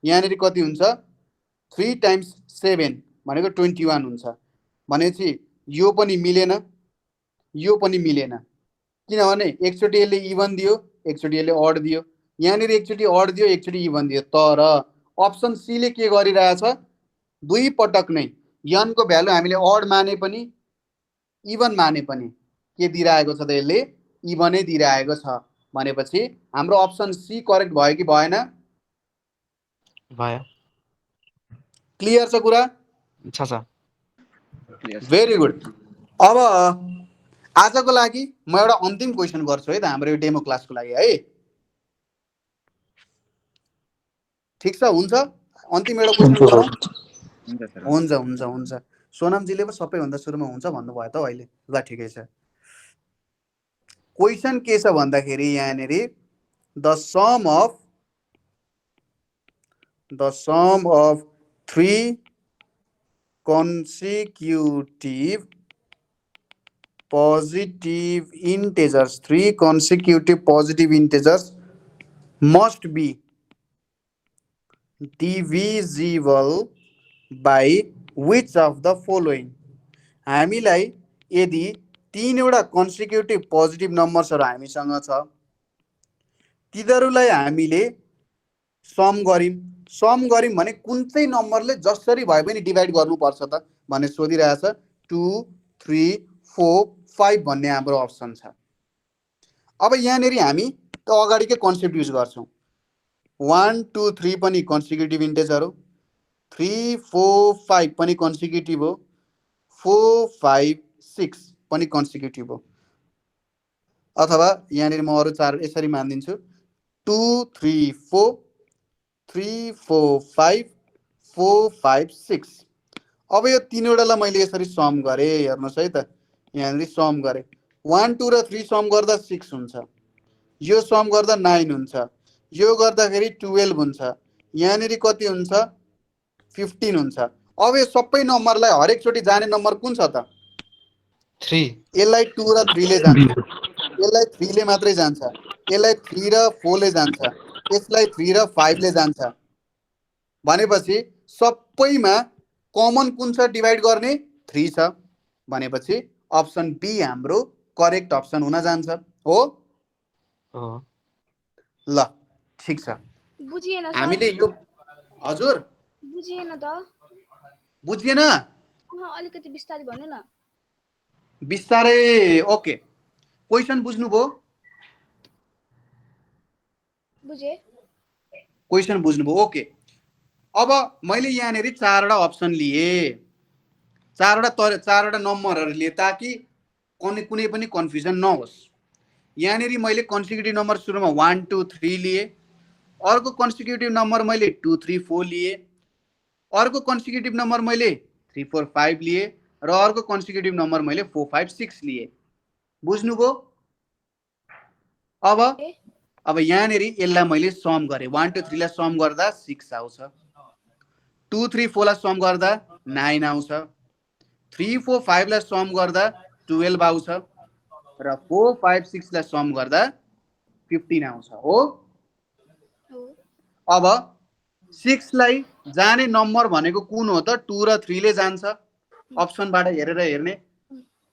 S1: यहाँनेरि कति हुन्छ 3 टाइम्स 7 भनेको 21 हुन्छ भनेपछि यो पनि मिलेन यो पनि मिलेन किनभने एकचोटि यसले इभन दियो एकचोटि यसले अड दियो यहाँनेरि एकचोटि अड दियो एकचोटि इभन दियो तर अप्सन सी ले के गरिरहेछ दुई पटक नै n को भ्यालु हामीले अड माने पनि इभन माने पनि के दिइरहेको छ त यसले इभनै दिइरहेको छ भनेपछि हाम्रो अप्सन सी करेक्ट भयो कि भएन
S3: भयो
S1: क्लियर छ कुरा
S3: छ
S1: भेरी गुड अब आजको लागि म एउटा अन्तिम क्वेसन गर्छु है त हाम्रो यो डेमो क्लासको लागि है ठीक छ हुन्छ अन्तिम एउटा क्वेसन
S6: हुन्छ
S1: गरौँ
S5: हुन्छ सर
S1: हुन्छ हुन्छ हुन्छ सोनामजीले पो सबैभन्दा सुरुमा हुन्छ भन्नुभयो त अहिले ल ठिकै छ क्वेसन के छ भन्दाखेरि यहाँनेरि the sum of 3 consecutive positive integers 3 consecutive positive integers must be divisible by which of the following हामीलाई यदि 3 वटा consecutive positive नम्बर्सहरु हामीसँग छ तिनीहरुलाई हामीले सम गरिम भने कुन चाहिँ नम्बरले जसरी भए पनि डिभाइड गर्नुपर्छ त भन्ने सोधिरहेछ 2 3 4 5 भन्ने हाम्रो अप्सन छ अब यहाँनेरि हामी त अगाडिकै कन्सेप्ट युज गर्छौं 1 2 3 पनि कन्सिक्युटिभ इन्टिजर हो 3 4 5 पनि कन्सिक्युटिभ हो 4 5 6 पनि कन्सिक्युटिभ हो अथवा यहाँनेरि म अरु चार यसरी मान्दिन्छु 2 3 4 3 4 5 4 5 6 अब यो तीनवटालाई मैले यसरी सम गरे हेर्नुस् है त यहाँनेरि सम गरे 1 2 र 3 सम गर्दा 6 हुन्छ यो सम गर्दा 9 हुन्छ यो गर्दाखेरि 12 हुन्छ यहाँनेरि कति हुन्छ 15 हुन्छ अब यो सबै नम्बरलाई हरेक चोटी जाने नम्बर कुन छ त
S3: 3
S1: यसलाई 2 र 3 ले जान्छ यसलाई 3 ले मात्रै जान्छ यसलाई 3 र 4 ले जान्छ यसलाई 3 र 5 ले जान्छ भनेपछि सबैमा कमन कुन छ डिभाइड गर्ने 3 छ भनेपछि अप्सन बी हाम्रो करेक्ट अप्सन हुन जान्छ हो ल ठीक छ
S9: बुझिएन सर
S1: हामीले यो हजुर
S9: बुझिएन त
S1: बुझिएन
S9: अलिकति बिस्तारै भन्नु न
S1: बिस्तारै ओके क्वेशन बुझ्नुभयो
S9: बुझे
S1: क्वेशन बुझ्नुभयो ओके अब मैले यहाँनेरि चारवटा अप्सन लिए चारवटा नम्बरहरु लिए ताकि कुनै पनि कन्फ्युजन नहोस् यहाँनेरि मैले कन्सिक्युटिभ नम्बर सुरुमा 1 2 3 लिए अर्को कन्सिक्युटिभ नम्बर मैले 2 3 4 लिए अर्को कन्सिक्युटिभ नम्बर मैले 3 4 5 लिए र अर्को कन्सिक्युटिभ नम्बर मैले 4 5 6 लिए बुझ्नुभयो अब यहाँनेरि यसलाई मैले सम गरे 1 2 3 लाई सम गर्दा 6 आउँछ 2 3 4 लाई सम गर्दा 9 आउँछ 3 4 5 लाई सम गर्दा 12 आउँछ र 4 5 6 लाई सम गर्दा 15 आउँछ हो अब 6 लाई जाने नम्बर भनेको कुन हो त 2 र 3 ले जान्छ अप्सनबाट हेरेर हेर्ने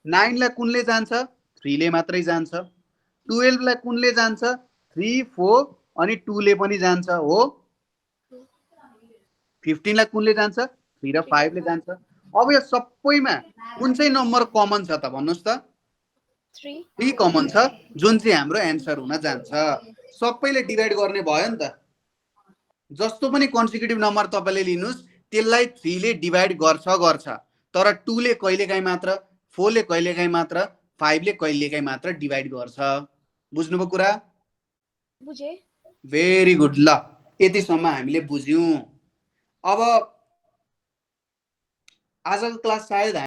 S1: 9 लाई कुनले जान्छ 3 ले मात्रै जान्छ 12 लाई कुनले जान्छ 3 4 अनि 2 ले पनि जान्छ हो 15 लाई कुनले जान्छ 3 र 5 ले जान्छ अब यो सबैमा कुन चाहिँ नम्बर कमन छ त भन्नुस् त
S9: 3
S1: 3 कमन छ जुन चाहिँ हाम्रो एन्सर हुन जान्छ सबैले डिभाइड गर्ने भयो नि त जस्तो पनि कन्सिक्युटिभ नम्बर तपाईले लिनुस् त्यसलाई 3 ले डिभाइड गर्छ तर 2 ले कहिलेकाहीँ मात्र 4 ले कहिलेकाहीँ मात्र 5 ले कहिलेकाहीँ मात्र डिभाइड गर्छ बुझ्नुभयो कुरा
S9: बुझे
S1: भेरी गुड ल यतिसम्म हामीले बुझ्यौं अब आजको क्लास सायद